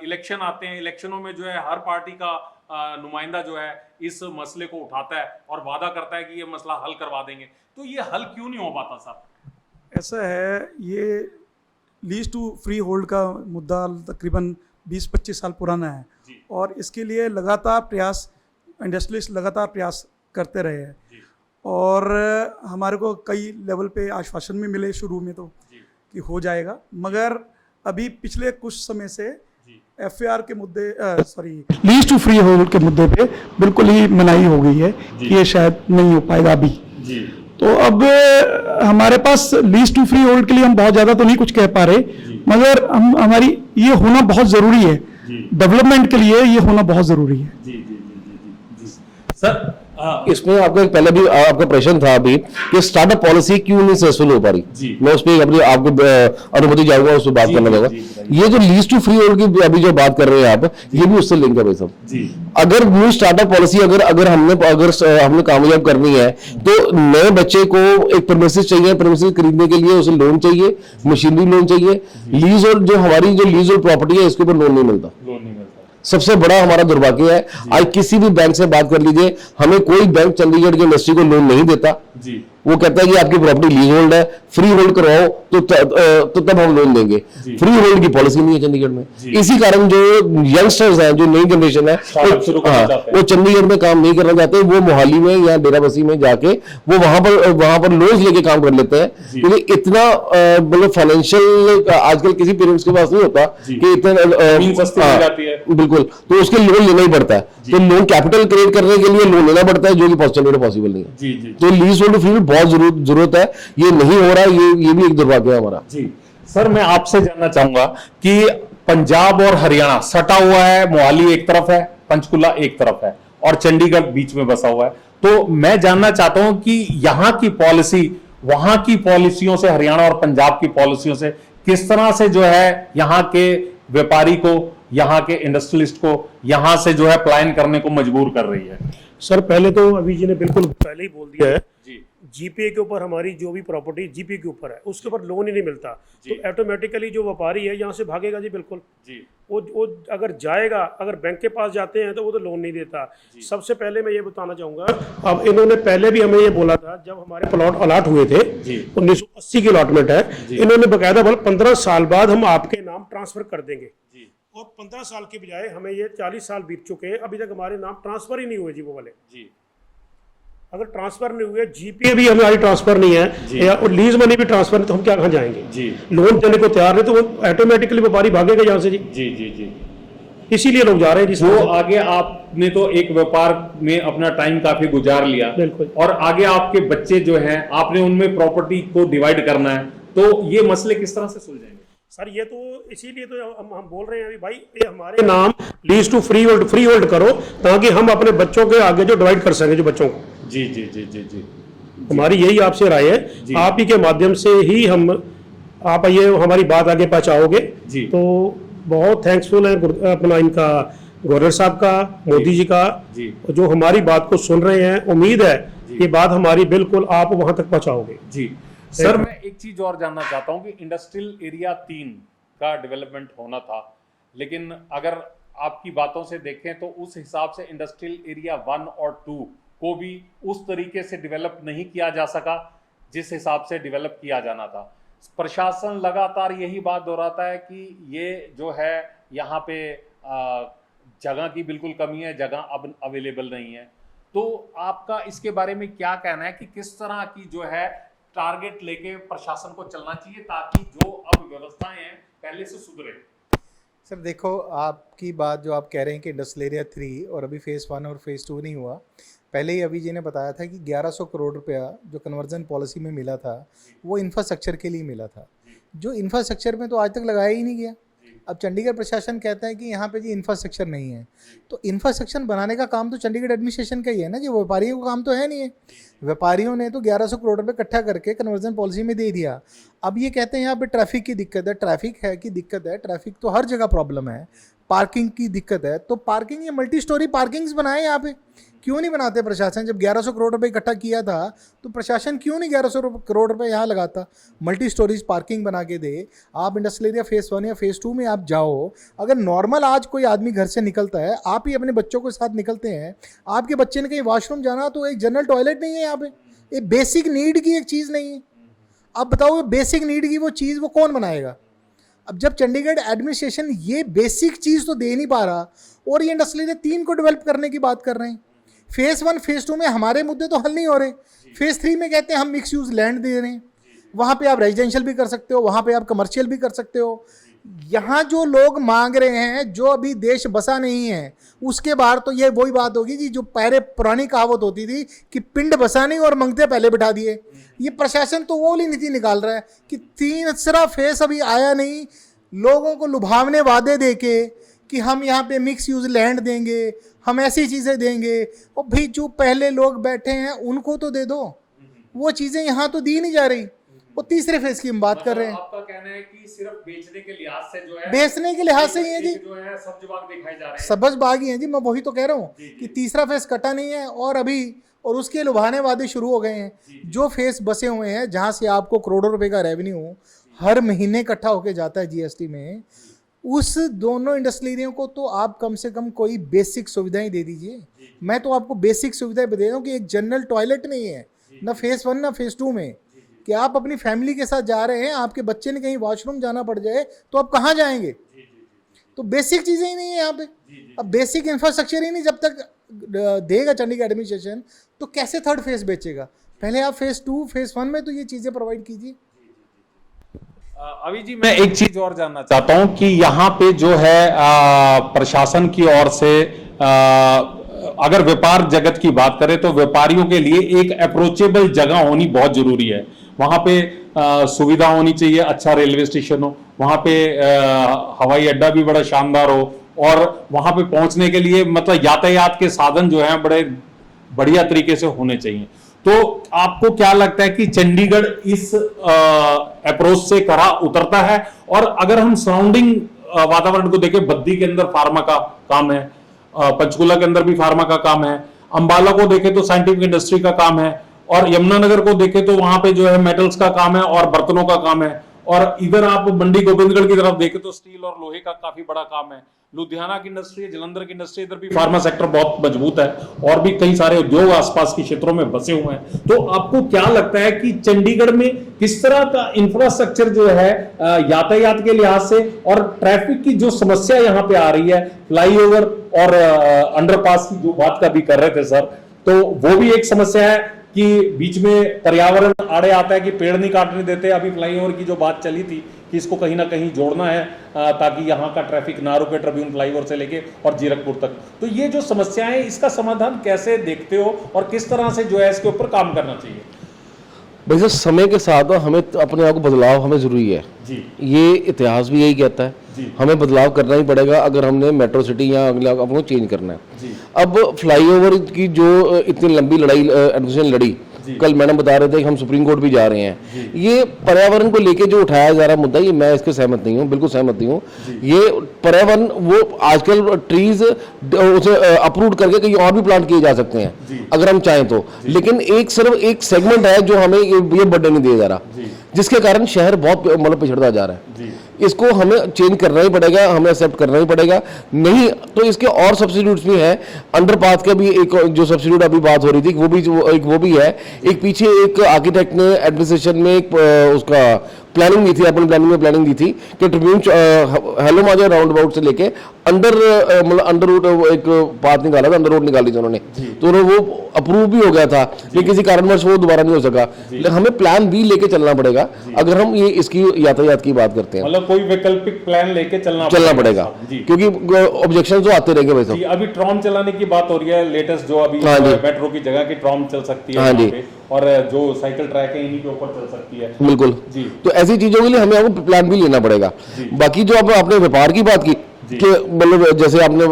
इलेक्शन आते हैं, इलेक्शनों में जो है हर पार्टी का नुमाइंदा जो है इस मसले को उठाता है और वादा करता है कि ये मसला हल करवा देंगे, तो ये हल क्यों नहीं हो पाता सर? ऐसा है, ये लीज टू फ्री होल्ड का मुद्दा तकरीबन 20-25 साल पुराना है और इसके लिए लगातार प्रयास इंडस्ट्रियलिस्ट लगातार प्रयास करते रहे हैं और हमारे को कई लेवल पे आश्वासन भी मिले शुरू में तो कि हो जाएगा, मगर अभी पिछले कुछ समय से एफआर के मुद्दे लीज टू फ्री होल्ड के मुद्दे पे बिल्कुल ही मनाही हो गई है कि ये शायद नहीं हो पाएगा अभी। तो अब हमारे पास लीज टू फ्री होल्ड के लिए हम बहुत ज़्यादा तो नहीं कुछ कह पा रहे, मगर हमारी ये होना बहुत ज़रूरी है, डेवलपमेंट के लिए ये होना बहुत ज़रूरी है। सर इसमें आपका एक पहले भी आपका प्रश्न था अभी कि स्टार्टअप पॉलिसी क्यों नहीं सक्सेसफुल हो पा रही, मैं उस पर अपनी आपको अनुमति चाहूंगा, उस पर बात करना चाहूंगा। ये जो लीज टू फ्री होल्ड की अभी जो बात कर रहे हैं आप, ये भी उससे लिंक है भाई साहब। अगर न्यू स्टार्टअप पॉलिसी अगर हमने कामयाब करनी है तो नए बच्चे को एक प्रीमिसेस चाहिए, प्रीमिसेस खरीदने के लिए उसे लोन चाहिए, मशीनरी लोन चाहिए। लीज और जो हमारी जो लीज और प्रॉपर्टी है इसके ऊपर लोन नहीं मिलता, सबसे बड़ा हमारा दुर्भाग्य है। आज किसी भी बैंक से बात कर लीजिए, हमें कोई बैंक चंडीगढ़ की इंडस्ट्री को लोन नहीं देता जी। वो कहता है कि आपकी प्रॉपर्टी लीज होल्ड है, फ्री होल्ड करवाओ तो तब हम लोन देंगे। फ्री होल्ड की पॉलिसी नहीं है चंडीगढ़ में, इसी कारण जो यंगस्टर्स हैं, जो नई जनरेशन है वो चंडीगढ़ में काम नहीं करना चाहते, वो मोहाली में या डेराबस्सी में जाके वो वहां पर लोन्स लेके काम कर लेते हैं, क्योंकि इतना मतलब फाइनेंशियल आजकल किसी पेरेंट्स के पास नहीं होता कि इतना बिल्कुल, तो उसके लोन लेना ही पड़ता है। तो लोन कैपिटल क्रिएट करने के लिए लोन लेना पड़ता है, जो कि पॉसिबल नहीं है। तो लीज होल्ड फ्री बहुत जरूरत है, ये नहीं हो रहा है, ये भी एक दुर्भाग्य है हमारा जी। सर मैं आपसे जानना चाहूंगा कि पंजाब और हरियाणा सटा हुआ है, मोहाली एक तरफ है, पंचकुला एक तरफ है और चंडीगढ़ बीच में बसा हुआ है, तो मैं जानना चाहता हूं कि यहां की पॉलिसी वहां की पॉलिसियों से, हरियाणा और पंजाब की पॉलिसियों से किस तरह से जो है यहां के व्यापारी को, यहां के इंडस्ट्रियलिस्ट को यहां से जो है प्लान करने को मजबूर कर रही है? सर पहले तो अभी जी ने बिल्कुल पहले ही बोल दिया है जी, जीपीए के ऊपर हमारी जो भी प्रॉपर्टी जीपीए के ऊपर है उसके ऊपर लोन ही नहीं मिलता, तो ऑटोमेटिकली जो व्यापारी है यहाँ से भागेगा जी, बिल्कुल जी। वो अगर जाएगा, अगर बैंक के पास जाते हैं तो वो तो लोन नहीं देता। सबसे पहले मैं ये बताना चाहूंगा, अब इन्होंने पहले भी हमें ये बोला था जब हमारे प्लॉट अलॉट हुए थे 1980 की अलॉटमेंट है, इन्होंने बकायदा बोला 15 साल बाद हम आपके नाम ट्रांसफर कर देंगे, और 15 साल के बजाय हमें ये 40 साल बीत चुके हैं, अभी तक हमारे नाम ट्रांसफर ही नहीं हुए जी वो वाले जी। अगर ट्रांसफर नहीं हुए, जीपीए भी हमारी ट्रांसफर नहीं है या और लीज मनी भी ट्रांसफर नहीं, तो हम क्या कहाँ जाएंगे जी। लोन देने को तैयार नहीं तो वो ऑटोमेटिकली व्यापारी भागेगा यहाँ से जी जी जी जी। इसीलिए लोग जा रहे हैं जिस जो आगे आपने तो एक व्यापार में अपना टाइम काफी गुजार लिया, बिल्कुल। और आगे आपके बच्चे जो हैं आपने उनमें प्रॉपर्टी को डिवाइड करना है, तो ये मसले किस तरह से सुलझेंगे? सर ये तो इसीलिए तो हम बोल रहे हैं अभी भाई, ये हमारे नाम लीज टू फ्री होल्ड करो, ताकि हम अपने बच्चों के आगे जो डिवाइड कर सकें जो बच्चों को। जी जी जी जी जी, हमारी यही आपसे राय है, आप ही के माध्यम से ही आप ये हमारी बात आगे पहुंचाओगे जी। तो बहुत थैंक्सफुल है अपना इनका गवर्नर साहब का, मोदी जी का, जी। जो हमारी बात को सुन रहे हैं। उम्मीद है ये बात हमारी बिल्कुल आप वहां तक पहुंचाओगे। जी सर, मैं एक चीज और जानना चाहता हूं कि इंडस्ट्रियल एरिया 3 का डेवलपमेंट होना था, लेकिन अगर आपकी बातों से देखें तो उस हिसाब से इंडस्ट्रियल एरिया 1 और 2 को भी उस तरीके से डेवलप नहीं किया जा सका जिस हिसाब से डेवलप किया जाना था। प्रशासन लगातार यही बात दोहराता है कि ये जो है यहाँ पे जगह की बिल्कुल कमी है, जगह अब अवेलेबल नहीं है। तो आपका इसके बारे में क्या कहना है कि किस तरह की जो है टारगेट लेके प्रशासन को चलना चाहिए ताकि जो अब व्यवस्थाएं हैं पहले से सुधरे? सर देखो, आपकी बात जो आप कह रहे हैं कि इंडस्ट्रियल एरिया 3 और अभी फेज़ 1 और फेज़ 2 नहीं हुआ, पहले ही अभी जी ने बताया था कि 1100 करोड़ रुपया जो कन्वर्जन पॉलिसी में मिला था वो इंफ्रास्ट्रक्चर के लिए मिला था, जो इंफ्रास्ट्रक्चर में तो आज तक लगाया ही नहीं गया। अब चंडीगढ़ प्रशासन कहता है कि यहाँ पे जी इंफ्रास्ट्रक्चर नहीं है, तो इंफ्रास्ट्रक्चर बनाने का काम तो चंडीगढ़ एडमिनिस्ट्रेशन का ही है ना, जो व्यापारियों का काम तो है नहीं है। व्यापारियों ने तो 1100 करोड़ रुपये इकट्ठा करके कन्वर्जन पॉलिसी में दे दिया। अब ये कहते हैं यहाँ पे ट्रैफिक की दिक्कत है, ट्रैफिक है कि दिक्कत है, ट्रैफिक तो हर जगह प्रॉब्लम है, पार्किंग की दिक्कत है, तो पार्किंग या मल्टी स्टोरी पार्किंग्स बनाए यहाँ पे, क्यों नहीं बनाते प्रशासन? जब 1100 करोड़ रुपए इकट्ठा किया था तो प्रशासन क्यों नहीं 1100 करोड़ रुपए यहाँ लगाता, मल्टी स्टोरीज पार्किंग बना के दे। आप इंडस्ट्रियल एरिया फेज़ 1 या फेज़ 2 में आप जाओ, अगर नॉर्मल आज कोई आदमी घर से निकलता है, आप ही अपने बच्चों के साथ निकलते हैं, आपके बच्चे ने कहीं वॉशरूम जाना तो एक जनरल टॉयलेट नहीं है यहाँ पे, ये बेसिक नीड की एक चीज़ नहीं है। अब बताओ बेसिक नीड की वो चीज़ वो कौन बनाएगा? अब जब चंडीगढ़ एडमिनिस्ट्रेशन ये बेसिक चीज़ तो दे नहीं पा रहा और ये इंडस्ट्रियल एरिया 3 को डेवलप करने की बात कर रहे हैं, फेज़ 1 फेज़ 2 में हमारे मुद्दे तो हल नहीं हो रहे, फेज़ 3 में कहते हैं हम मिक्स यूज़ लैंड दे रहे हैं, वहाँ पे आप रेजिडेंशियल भी कर सकते हो, वहाँ पे आप कमर्शियल भी कर सकते हो। यहाँ जो लोग मांग रहे हैं, जो अभी देश बसा नहीं है, उसके बाहर तो ये वही बात होगी जी जो पहले पुरानी कहावत होती थी कि पिंड बसा नहीं और मंगते पहले बिठा दिए। ये प्रशासन तो वो वाली नीति निकाल रहा है कि तीसरा फेज़ अभी आया नहीं, लोगों को लुभावने वादे दे के कि हम यहाँ पे मिक्स यूज लैंड देंगे, हम ऐसी चीज़ें देंगे, और भाई जो पहले लोग बैठे हैं उनको तो दे दो, वो चीज़ें यहाँ तो दी नहीं जा रही। वो तीसरे फेज की हम बात कर रहे हैं। आपका कहना है कि सिर्फ बेचने के लिहाज से जो है, बेचने के लिहाज से ही है जी, जो है सब्ज बाग दिखाए जा रहे हैं, सब्ज बाग ही है जी। मैं वही तो कह रहा हूँ कि तीसरा फेज कटा नहीं है और अभी और उसके लुभाने वादे शुरू हो गए हैं। जो फेज बसे हुए हैं जहाँ से आपको करोड़ों रुपए का रेवेन्यू हर महीने इकट्ठा होके जाता है जीएसटी में, उस दोनों इंडस्ट्रियल एरिया को तो आप कम से कम कोई बेसिक सुविधाएं दे दीजिए। मैं तो आपको बेसिक सुविधाएं दे रहा हूँ कि एक जनरल टॉयलेट नहीं है ना फेज़ 1 ना फेज़ 2 में, कि आप अपनी फैमिली के साथ जा रहे हैं, आपके बच्चे ने कहीं वॉशरूम जाना पड़ जाए तो आप कहाँ जाएंगे? तो बेसिक चीज़ें ही नहीं है यहाँ पे। अब बेसिक इंफ्रास्ट्रक्चर ही नहीं जब तक देगा चंडीगढ़ एडमिनिस्ट्रेशन, तो कैसे थर्ड फेज बेचेगा? पहले आप फेज़ 2 फेज़ 1 में तो ये चीज़ें प्रोवाइड कीजिए। अभी जी मैं एक चीज और जानना चाहता हूं कि यहाँ पे जो है प्रशासन की ओर से अगर व्यापार जगत की बात करें तो व्यापारियों के लिए एक अप्रोचेबल जगह होनी बहुत जरूरी है। वहां पे सुविधा होनी चाहिए, अच्छा रेलवे स्टेशन हो, वहां पे हवाई अड्डा भी बड़ा शानदार हो, और वहां पे पहुंचने के लिए मतलब यातायात के साधन जो है बड़े बढ़िया तरीके से होने चाहिए। तो आपको क्या लगता है कि चंडीगढ़ इस अप्रोच से करा उतरता है? और अगर हम सराउंडिंग वातावरण को देखें, बद्दी के अंदर फार्मा का काम है, पंचकुला के अंदर भी फार्मा का काम है, अंबाला को देखें तो साइंटिफिक इंडस्ट्री का काम है, और यमुनानगर को देखें तो वहां पे जो है मेटल्स का काम है और बर्तनों का काम है, और इधर आप मंडी गोविंदगढ़ की तरफ देखें तो स्टील और लोहे का काफी बड़ा काम है। लुधियाना की इंडस्ट्री, जलंधर की इंडस्ट्री, इधर भी फार्मा सेक्टर बहुत मजबूत है, और भी कई सारे उद्योग आसपास के क्षेत्रों में बसे हुए हैं। तो आपको क्या लगता है कि चंडीगढ़ में किस तरह का इंफ्रास्ट्रक्चर जो है यातायात के लिहाज से और ट्रैफिक की जो समस्या यहाँ पे आ रही है, फ्लाईओवर और अंडरपास की जो बात का भी कर रहे थे सर, तो वो भी एक समस्या है, कि बीच में पर्यावरण आड़े आता है कि पेड़ नहीं काटने देते। अभी फ्लाईओवर की जो बात चली थी कि इसको कहीं ना कहीं जोड़ना है ताकि यहाँ का ट्रैफिक ना रुके ट्रिब्यून फ्लाईओवर से लेके और जीरकपुर तक। तो ये जो समस्याएं, इसका समाधान कैसे देखते हो और किस तरह से जो है इसके ऊपर काम करना चाहिए? भाई साहब, समय के साथ हमें अपने आप को बदलाव हमें जरूरी है जी। ये इतिहास भी यही कहता है जी। हमें बदलाव करना ही पड़ेगा अगर हमने मेट्रो सिटी या अगला अपने चेंज करना है। जी। अब फ्लाईओवर की जो इतनी लंबी लड़ाई एडमिनिस्ट्रेशन लड़ी, कल मैडम बता रहे थे कि हम सुप्रीम कोर्ट भी जा रहे हैं। ये पर्यावरण को लेके जो उठाया जा रहा मुद्दा, ये मैं इसके सहमत नहीं हूँ, बिल्कुल सहमत नहीं हूँ। ये पर्यावरण, वो आजकल ट्रीज उसे अप्रूव करके कहीं और भी प्लांट किए जा सकते हैं अगर हम चाहें तो, लेकिन एक सिर्फ एक सेगमेंट है जो हमें ये बढ़ने नहीं दिया जा रहा, जिसके कारण शहर बहुत मतलब पिछड़ता जा रहा है। इसको हमें चेंज करना ही पड़ेगा, हमें एक्सेप्ट करना ही पड़ेगा। नहीं तो इसके और सब्सिट्यूट्स भी हैं। अंडरपाथ का भी एक जो सब्सिट्यूट अभी बात हो रही थी, वो भी है। एक पीछे एक आर्किटेक्ट ने एडमिनिस्ट्रेशन में एक उसका प्लानिंग दी थी, अपनी प्लानिंग में प्लानिंग दी थी कि Tribune hello Maaza round about से लेके अंडर रोड एक पाथ निकाला था, अंडर रोड निकाली थी उन्होंने, तो वो अप्रूव भी हो गया था, लेकिन किसी कारणवश वो दोबारा नहीं हो सका। लेकिन हमें प्लान बी लेके चलना पड़ेगा अगर हम ये इसकी यातायात की बात करते हैं। मतलब कोई वैकल्पिक प्लान लेके चलना पड़ेगा क्योंकि ऑब्जेक्शन तो आते रहेंगे भाई साहब। अभी ट्रॉम चलाने की बात हो रही है, लेटेस्ट जो अभी मेट्रो की जगह की ट्रॉम चल सकती है यहाँ पे, और जो साइकिल ट्रैक है इन्हीं के ऊपर चल सकती है। बिल्कुल जी। तो ऐसी चीजों के लिए हमें आपको प्लान भी लेना पड़ेगा। बाकी जो आपने व्यापार की बात की कि मतलब जैसे आपने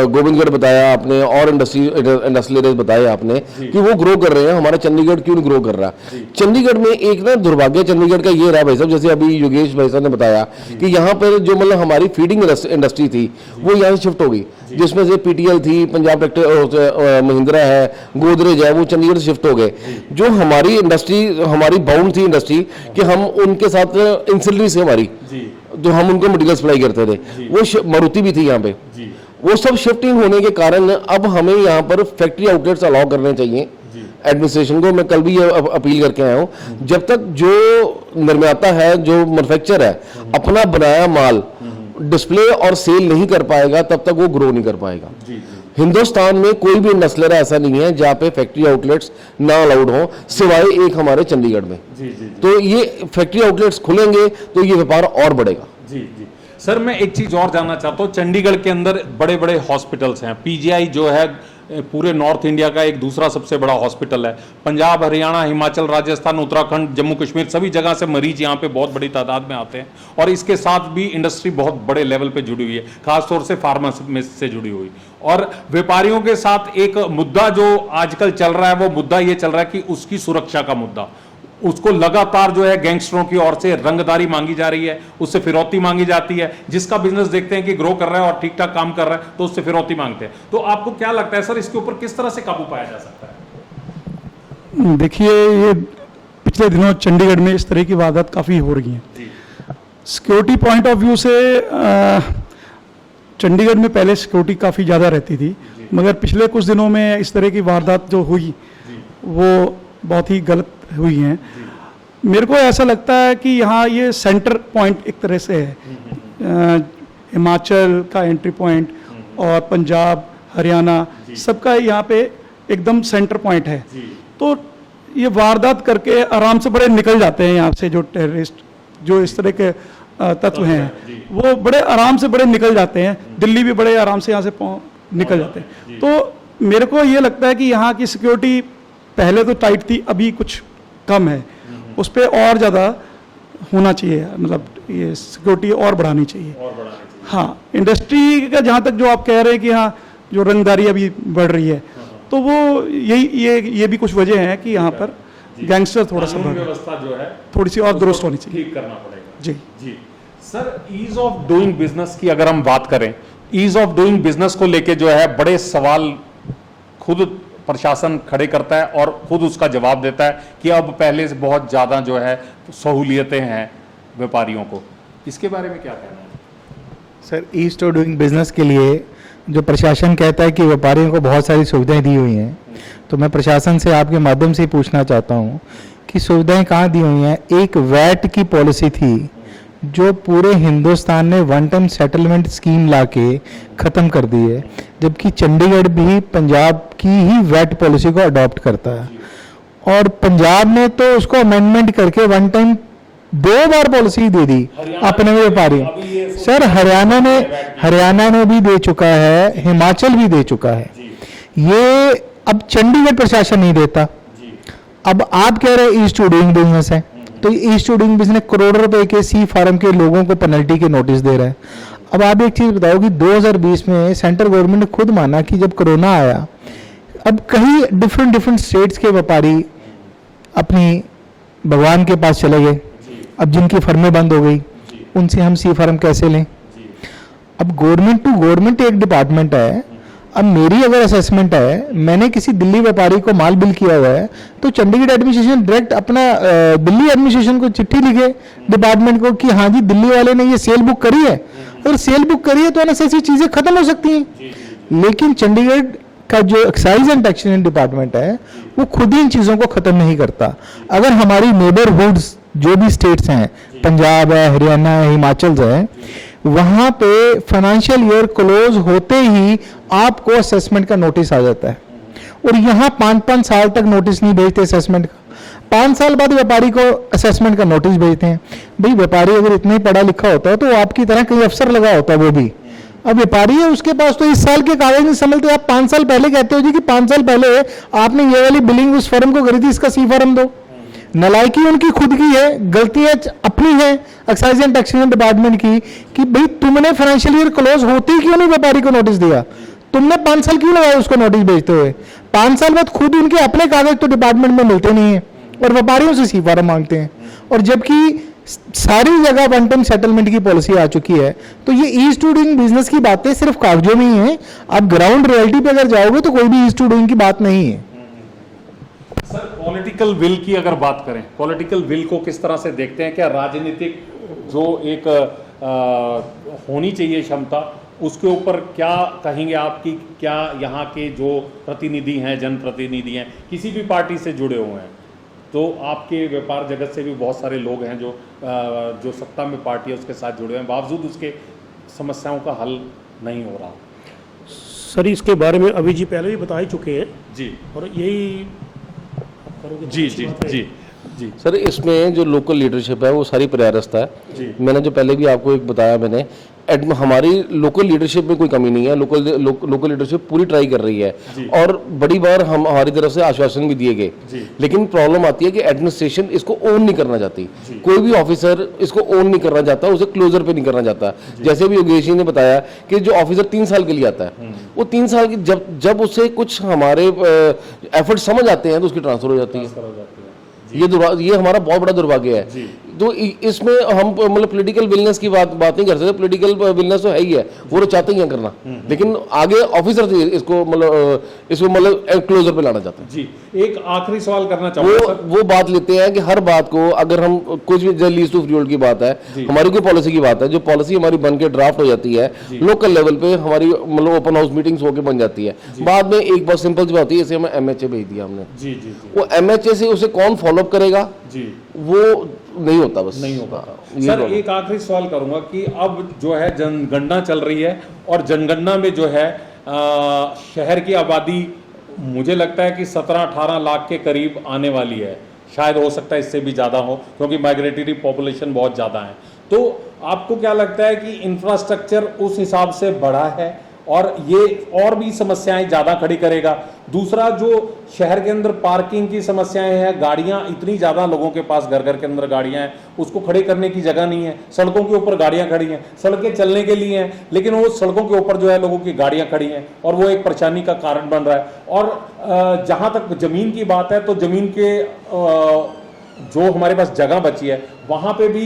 गोविंदगढ़ बताया, आपने और इंडस्ट्रियल बताए आपने कि वो ग्रो कर रहे हैं, हमारा चंडीगढ़ क्यों ग्रो कर रहा है। चंडीगढ़ में एक ना दुर्भाग्य चंडीगढ़ का ये रहा भाई साहब, जैसे अभी योगेश भाई साहब ने बताया कि यहाँ पर जो मतलब हमारी फीडिंग इंडस्ट्री थी वो यहाँ से शिफ्ट हो गई, जिसमें से पीटीएल थी, पंजाब ट्रैक्टर, महिंद्रा है, गोदरेज है, वो चंडीगढ़ से शिफ्ट हो गए। जो हमारी इंडस्ट्री, हमारी बाउंड थी इंडस्ट्री कि हम उनके साथ इंसल्ट्री से हमारी, तो हम उनको मटेरियल सप्लाई करते थे, वो मारुति भी थी यहाँ पे, वो सब शिफ्टिंग होने के कारण अब हमें यहाँ पर फैक्ट्री आउटलेट्स अलाउ करने चाहिए एडमिनिस्ट्रेशन को। मैं कल भी ये अपील करके आया हूँ, जब तक जो निर्माता है, जो मैन्युफैक्चर है, अपना बनाया माल डिस्प्ले और सेल नहीं कर पाएगा, तब तक वो ग्रो नहीं कर पाएगा। हिंदुस्तान में कोई भी इंडस्ट्रियल ऐसा नहीं है जहाँ पे फैक्ट्री आउटलेट्स ना अलाउड हो, सिवाय एक हमारे चंडीगढ़ में। तो ये फैक्ट्री आउटलेट्स खुलेंगे तो ये व्यापार और बढ़ेगा। जी जी सर, मैं एक चीज और जानना चाहता हूँ। चंडीगढ़ के अंदर बड़े बड़े हॉस्पिटल्स हैं। पीजीआई जो है पूरे नॉर्थ इंडिया का एक दूसरा सबसे बड़ा हॉस्पिटल है। पंजाब, हरियाणा, हिमाचल, राजस्थान, उत्तराखंड, जम्मू कश्मीर, सभी जगह से मरीज यहाँ पे बहुत बड़ी तादाद में आते हैं, और इसके साथ भी इंडस्ट्री बहुत बड़े लेवल पे जुड़ी हुई है, खासतौर से फार्मा से जुड़ी हुई। और व्यापारियों के साथ एक मुद्दा जो आजकल चल रहा है, वो मुद्दा ये चल रहा है कि उसकी सुरक्षा का मुद्दा, उसको लगातार जो है गैंगस्टरों की ओर से रंगदारी मांगी जा रही है, उससे फिरौती मांगी जाती है। जिसका बिजनेस देखते हैं कि ग्रो कर रहा है और ठीक ठाक काम कर रहा है, तो उससे फिरौती मांगते हैं। तो आपको क्या लगता है सर, इसके ऊपर किस तरह से काबू पाया जा सकता है? देखिए, ये पिछले दिनों चंडीगढ़ में इस तरह की वारदात काफ़ी हो रही हैं। सिक्योरिटी पॉइंट ऑफ व्यू से चंडीगढ़ में पहले सिक्योरिटी काफ़ी ज़्यादा रहती थी, मगर पिछले कुछ दिनों में इस तरह की वारदात जो हुई वो बहुत ही गलत हुई हैं। मेरे को ऐसा लगता है कि यहाँ ये सेंटर पॉइंट एक तरह से है, हिमाचल का एंट्री पॉइंट और पंजाब, हरियाणा, सबका यहाँ पे एकदम सेंटर पॉइंट है। तो ये वारदात करके आराम से बड़े निकल जाते हैं यहाँ से, जो टेररिस्ट, जो इस तरह के तत्व हैं, वो बड़े आराम से बड़े निकल जाते हैं। दिल्ली भी बड़े आराम से यहाँ से निकल जाते हैं। तो मेरे को ये लगता है कि यहाँ की सिक्योरिटी पहले तो टाइट थी, अभी कुछ कम है, उस पर और ज़्यादा होना चाहिए, मतलब ये सिक्योरिटी और बढ़ानी चाहिए। हाँ, इंडस्ट्री का जहाँ तक जो आप कह रहे हैं कि हाँ जो रंगदारी अभी बढ़ रही है, तो वो ये भी कुछ वजह है कि यहाँ पर गैंगस्टर थोड़ा सा व्यवस्था जो है थोड़ी सी और दुरुस्त होनी चाहिए, ठीक करना पड़ेगा। जी जी sir, ease of doing business की अगर हम बात करें, ईज ऑफ डूइंग बिजनेस को लेके जो है बड़े सवाल खुद प्रशासन खड़े करता है और खुद उसका जवाब देता है कि अब पहले से बहुत ज़्यादा जो है सहूलियतें हैं व्यापारियों को। इसके बारे में क्या कहना है sir? Ease to doing business के लिए जो प्रशासन कहता है कि व्यापारियों को बहुत सारी सुविधाएं दी हुई हैं, तो मैं प्रशासन से आपके माध्यम से ही पूछना चाहता हूं कि सुविधाएं कहाँ दी हुई हैं। एक वैट की पॉलिसी थी जो पूरे हिंदुस्तान ने वन टाइम सेटलमेंट स्कीम लाके ख़त्म कर दी है, जबकि चंडीगढ़ भी पंजाब की ही वैट पॉलिसी को अडॉप्ट करता है। और पंजाब ने तो उसको अमेंडमेंट करके वन टाइम 2 बार पॉलिसी दे दी अपने व्यापारियों। सर हरियाणा ने भी दे चुका है, हिमाचल भी दे चुका है, ये अब चंडीगढ़ प्रशासन नहीं देता। अब आप कह रहे हैं ईस्ट टू डूइंग बिजनेस है, तो ईस्ट टू डूइंग बिजनेस करोड़ों रुपए के सी फार्म के लोगों को पेनल्टी के नोटिस दे रहा है। अब आप एक चीज बताओ कि 2020 में सेंट्रल गवर्नमेंट ने खुद माना कि जब कोरोना आया, अब कई डिफरेंट स्टेट्स के व्यापारी अपनी भगवान के पास चले गए। अब जिनकी फर्में बंद हो गई, उनसे हम सी फार्म कैसे लें? अब गवर्नमेंट टू गवर्नमेंट एक डिपार्टमेंट है। अब मेरी अगर असेसमेंट है, मैंने किसी दिल्ली व्यापारी को माल बिल किया हुआ है, तो चंडीगढ़ एडमिनिस्ट्रेशन डायरेक्ट अपना दिल्ली एडमिनिस्ट्रेशन को चिट्ठी लिखे डिपार्टमेंट को कि हाँ जी दिल्ली वाले ने ये सेल बुक करी है। अगर सेल बुक करी है तो अननेसेसरी चीजें खत्म हो सकती हैं। लेकिन चंडीगढ़ का जो एक्साइज एंड टैक्सेशन डिपार्टमेंट है वो खुद ही इन चीजों को खत्म नहीं करता। अगर हमारी नेबरहुड्स जो भी स्टेट्स हैं, पंजाब है, हरियाणा है, हिमाचल है, वहां पे फाइनेंशियल ईयर क्लोज होते ही आपको असेसमेंट का नोटिस आ जाता है। और यहाँ 5-5 साल तक नोटिस नहीं भेजते असेसमेंट का। 5 साल बाद व्यापारी को असेसमेंट का नोटिस भेजते हैं। भाई व्यापारी अगर इतना ही पढ़ा लिखा होता है तो आपकी तरह कहीं अफसर लगा होता है वो भी। अब व्यापारी है, उसके पास तो इस साल के कागज नहीं समझते। आप 5 साल पहले कहते हो जी कि 5 साल पहले आपने ये वाली बिलिंग उस फर्म को करी थी, इसका सी फर्म दो। नलायकी उनकी खुद की है, गलतियां अपनी है एक्साइज एंड टैक्सेशन डिपार्टमेंट की कि भाई तुमने फाइनेंशियल ईयर क्लोज होते ही क्यों नहीं व्यापारी को नोटिस दिया? तुमने 5 साल क्यों लगाया उसको नोटिस भेजते हुए? 5 साल बाद खुद उनके अपने कागज तो डिपार्टमेंट में मिलते नहीं है और व्यापारियों से सी फार्म मांगते हैं। और जबकि सारी जगह वन टाइम सेटलमेंट की पॉलिसी आ चुकी है, तो ये ईस्ट टू डूइंग बिजनेस की बातें सिर्फ कागजों में ही है। आप ग्राउंड रियलिटी पे अगर जाओगे तो कोई भी ईस्ट टू डूइंग की बात नहीं है। सर पॉलिटिकल विल की अगर बात करें, पॉलिटिकल विल को किस तरह से देखते हैं? क्या राजनीतिक जो एक होनी चाहिए क्षमता, उसके ऊपर क्या कहेंगे आप कि क्या यहाँ के जो प्रतिनिधि हैं, जनप्रतिनिधि हैं, किसी भी पार्टी से जुड़े हुए हैं, तो आपके व्यापार जगत से भी बहुत सारे लोग हैं जो सत्ता में पार्टी है उसके साथ जुड़े हुए हैं, बावजूद उसके समस्याओं का हल नहीं हो रहा? सर इसके बारे में अभी जी पहले भी बता ही चुके हैं जी, और यही जी जी जी जी सर इसमें जो लोकल लीडरशिप है वो सारी प्रयासता है। मैंने जो पहले भी आपको एक बताया, मैंने हमारी लोकल लीडरशिप में कोई कमी नहीं है। लोकल लीडरशिप पूरी ट्राई कर रही है और बड़ी बार हम हमारी तरफ से आश्वासन भी दिए गए, लेकिन प्रॉब्लम आती है कि एडमिनिस्ट्रेशन इसको ओन नहीं करना चाहती। कोई भी ऑफिसर इसको ओन नहीं करना चाहता, उसे क्लोजर पे नहीं करना चाहता। जैसे भी योगेश जी ने बताया कि जो ऑफिसर 3 साल के लिए आता है, वो 3 साल की जब उसे कुछ हमारे एफर्ट समझ आते हैं तो उसकी ट्रांसफर हो जाती है। ये हमारा बहुत बड़ा दुर्भाग्य है। तो इसमें हम मतलब पॉलिटिकल विलनेस की बात नहीं कर सकते। पॉलिटिकल विलनेस तो है ही है, वो तो चाहते ही हैं करना, लेकिन आगे ऑफिसर इसको मतलब क्लोजर पे लाना चाहते हैं। जी, एक आखिरी सवाल करना चाहूंगा। वो बात लेते हैं कि हर बात को, अगर हम कुछ भी लीज टू फ्रीहोल्ड की बात है, हमारी कोई पॉलिसी की बात है, जो पॉलिसी हमारी बन के ड्राफ्ट हो जाती है लोकल लेवल पे, हमारी मतलब ओपन हाउस मीटिंग्स होकर बन जाती है, बाद में एक बात सिंपल सी बात होती है, जैसे हमें MHA भेज दिया हमने, वो MHA से उसे कौन फॉलोअप करेगा वो नहीं होता, बस नहीं होगा। सर एक आखिरी सवाल करूंगा कि अब जो है जनगणना चल रही है और जनगणना में जो है शहर की आबादी मुझे लगता है कि 17-18 लाख के करीब आने वाली है, शायद हो सकता है इससे भी ज़्यादा हो, क्योंकि माइग्रेटरी पॉपुलेशन बहुत ज़्यादा है। तो आपको क्या लगता है कि इंफ्रास्ट्रक्चर उस हिसाब से बढ़ा है और ये और भी समस्याएं ज़्यादा खड़ी करेगा? दूसरा, जो शहर के अंदर पार्किंग की समस्याएं हैं, गाड़ियां इतनी ज़्यादा लोगों के पास घर के अंदर गाड़ियां हैं, उसको खड़े करने की जगह नहीं है, सड़कों के ऊपर गाड़ियां खड़ी हैं, सड़कें चलने के लिए हैं, लेकिन वो सड़कों के ऊपर जो है लोगों की गाड़ियां खड़ी हैं और वो एक परेशानी का कारण बन रहा है। और जहाँ तक ज़मीन की बात है, तो ज़मीन के जो हमारे पास जगह बची है वहाँ पे भी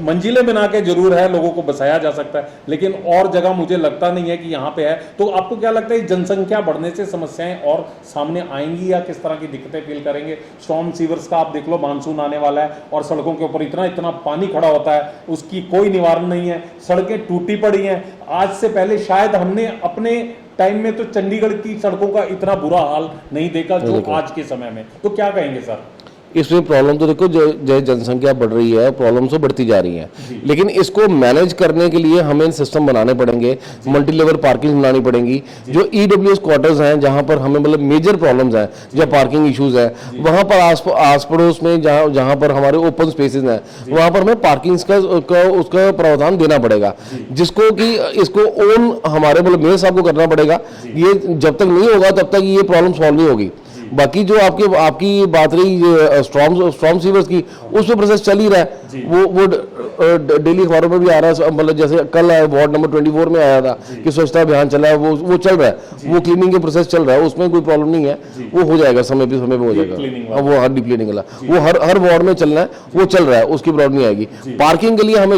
मंजिलें बना के जरूर है, लोगों को बसाया जा सकता है, लेकिन और जगह मुझे लगता नहीं है कि यहाँ पे है। तो आपको क्या लगता है जनसंख्या बढ़ने से समस्याएं और सामने आएंगी या किस तरह की दिक्कतें फील करेंगे? स्टॉर्म सीवर्स का आप देख लो, मानसून आने वाला है और सड़कों के ऊपर इतना पानी खड़ा होता है, उसकी कोई निवारण नहीं है, सड़कें टूटी पड़ी हैं। आज से पहले शायद हमने अपने टाइम में तो चंडीगढ़ की सड़कों का इतना बुरा हाल नहीं देखा जो आज के समय में। तो क्या कहेंगे सर? इसमें प्रॉब्लम तो देखो जो जनसंख्या बढ़ रही है, प्रॉब्लम तो बढ़ती जा रही है, लेकिन इसको मैनेज करने के लिए हमें सिस्टम बनाने पड़ेंगे, मल्टी लेवल पार्किंग बनानी पड़ेंगी। जो EWS क्वार्टर्स हैं जहां पर हमें मतलब मेजर प्रॉब्लम्स हैं, जहाँ पार्किंग इश्यूज है, वहां पर आस पड़ोस में जहां पर हमारे ओपन स्पेसेस हैं वहां पर हमें पार्किंग का उसका प्रावधान देना पड़ेगा, जिसको कि इसको ओन हमारे मतलब मेयर साहब को करना पड़ेगा। ये जब तक नहीं होगा तब तक ये प्रॉब्लम सॉल्व नहीं होगी। बाकी जो आपकी बात रही स्ट्रॉन्ग सीवर्स की, उसमें प्रोसेस चल ही रहा है, वो डेली अखबारों में भी आ रहा है। मतलब जैसे कल वार्ड नंबर 24 में आया था कि स्वच्छता अभियान चला है, वो चल रहा है, वो क्लीनिंग के प्रोसेस चल रहा है, उसमें कोई प्रॉब्लम नहीं है, वो हो जाएगा समय पे हो जाएगा। वो हर डीप क्लीनिंग वाला वो हर वार्ड में चलना है, वो चल रहा है, उसकी प्रॉब्लम नहीं आएगी। पार्किंग के लिए हमें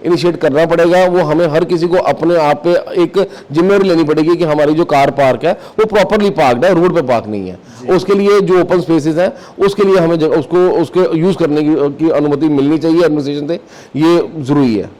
इनिशिएट करना पड़ेगा, वो हमें हर किसी को अपने आप पे एक जिम्मेदारी लेनी पड़ेगी कि हमारी जो कार पार्क है वो प्रॉपरली पार्कड है, रोड पे पार्क नहीं है। उसके लिए जो ओपन स्पेसेस हैं उसके लिए हमें उसके यूज करने की अनुमति मिलनी चाहिए एडमिनिस्ट्रेशन से, ये जरूरी है।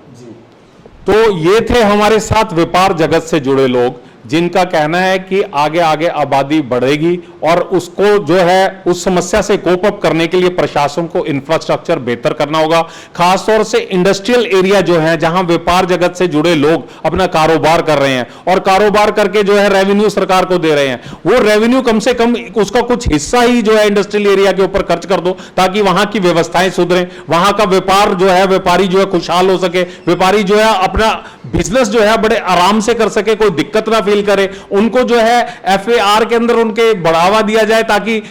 तो ये थे हमारे साथ व्यापार जगत से जुड़े लोग, जिनका कहना है कि आगे आगे आबादी बढ़ेगी और उसको जो है उस समस्या से कोप अप करने के लिए प्रशासन को इंफ्रास्ट्रक्चर बेहतर करना होगा। खासतौर से इंडस्ट्रियल एरिया जो है, जहां व्यापार जगत से जुड़े लोग अपना कारोबार कर रहे हैं और कारोबार करके जो है रेवेन्यू सरकार को दे रहे हैं, वो रेवेन्यू कम से कम उसका कुछ हिस्सा ही जो है इंडस्ट्रियल एरिया के ऊपर खर्च कर दो, ताकि वहां की व्यवस्थाएं सुधरें, वहां का व्यापार जो है, व्यापारी जो है खुशहाल हो सके, व्यापारी जो है अपना बिजनेस जो है बड़े आराम से कर सके, कोई दिक्कत ना फील करे। उनको जो है FAR के अंदर उनके बढ़ावा दिया जाए, ताकि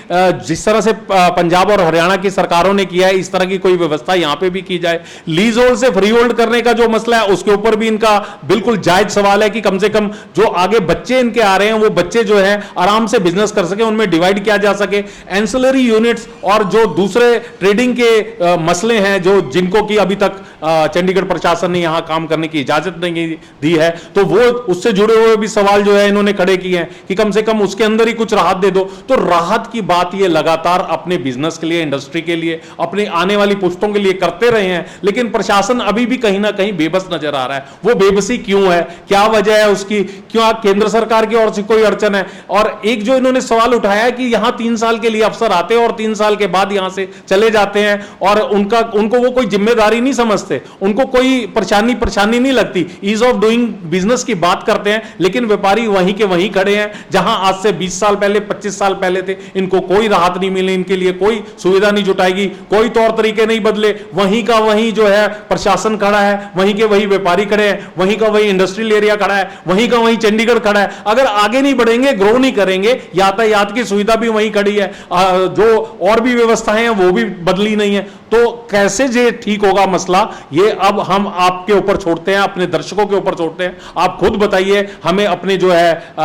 जिस तरह से पंजाब और हरियाणा की सरकारों ने किया है, इस तरह की कोई व्यवस्था यहां पे भी की जाए। लीज होल्ड से फ्री होल्ड करने का जो मसला है, उसके ऊपर भी इनका बिल्कुल जायज सवाल है कि कम से कम जो आगे बच्चे इनके आ रहे हैं, वो बच्चे जो है आराम से बिजनेस कर सके, उनमें डिवाइड किया जा सके। एंसिलरी यूनिट्स और जो दूसरे ट्रेडिंग के मसले हैं, जो जिनको कि अभी तक चंडीगढ़ प्रशासन ने यहां काम करने की इजाजत नहीं दी है, तो वो उससे जुड़े हुए भी सवाल जो है इन्होंने खड़े किए हैं कि कम से कम उसके अंदर ही कुछ राहत दे दो। तो राहत की बात ये लगातार अपने बिजनेस के लिए, इंडस्ट्री के लिए, अपने आने वाली पुश्तों के लिए करते रहे हैं, लेकिन प्रशासन अभी भी कहीं ना कहीं बेबस नजर आ रहा है। वो बेबसी क्यों है, क्या वजह है उसकी, क्यों केंद्र सरकार की ओर से कोई अड़चन है? और एक जो इन्होंने सवाल उठाया है कि यहां 3 साल के लिए अफसर आते हैं और 3 साल के बाद यहां से चले जाते हैं और उनको वो कोई जिम्मेदारी नहीं समझते, उनको कोई परेशानी नहीं लगती, ईज ऑफ डूइंग बिजनेस की बात करते हैं, लेकिन व्यापारी वहीं के वहीं खड़े हैं जहां आज से 20 साल पहले, 25 साल पहले थे। इनको कोई राहत नहीं मिली, इनके लिए कोई सुविधा नहीं जुटाएगी, कोई तौर तरीके नहीं बदले, वहीं का वहीं जो है प्रशासन खड़ा है, वहीं के वही व्यापारी खड़े हैं, वहीं का वही इंडस्ट्रियल एरिया खड़ा है, वहीं का वहीं चंडीगढ़ खड़ा है। अगर आगे नहीं बढ़ेंगे, ग्रो नहीं करेंगे, यातायात की सुविधा भी वहीं खड़ी है, जो और भी व्यवस्थाएं हैं वो भी बदली नहीं है, तो कैसे ये ठीक होगा मसला? ये अब हम आपके ऊपर छोड़ते हैं, अपने दर्शकों के ऊपर छोड़ते हैं। आप खुद बताइए, हमें अपने जो है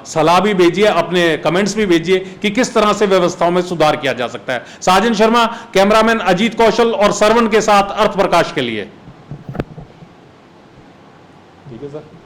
सलाह भी भेजिए, अपने कमेंट्स भी भेजिए कि किस तरह से व्यवस्थाओं में सुधार किया जा सकता है। साजन शर्मा, कैमरामैन अजीत कौशल और सरवण के साथ अर्थ प्रकाश के लिए। ठीक है सर।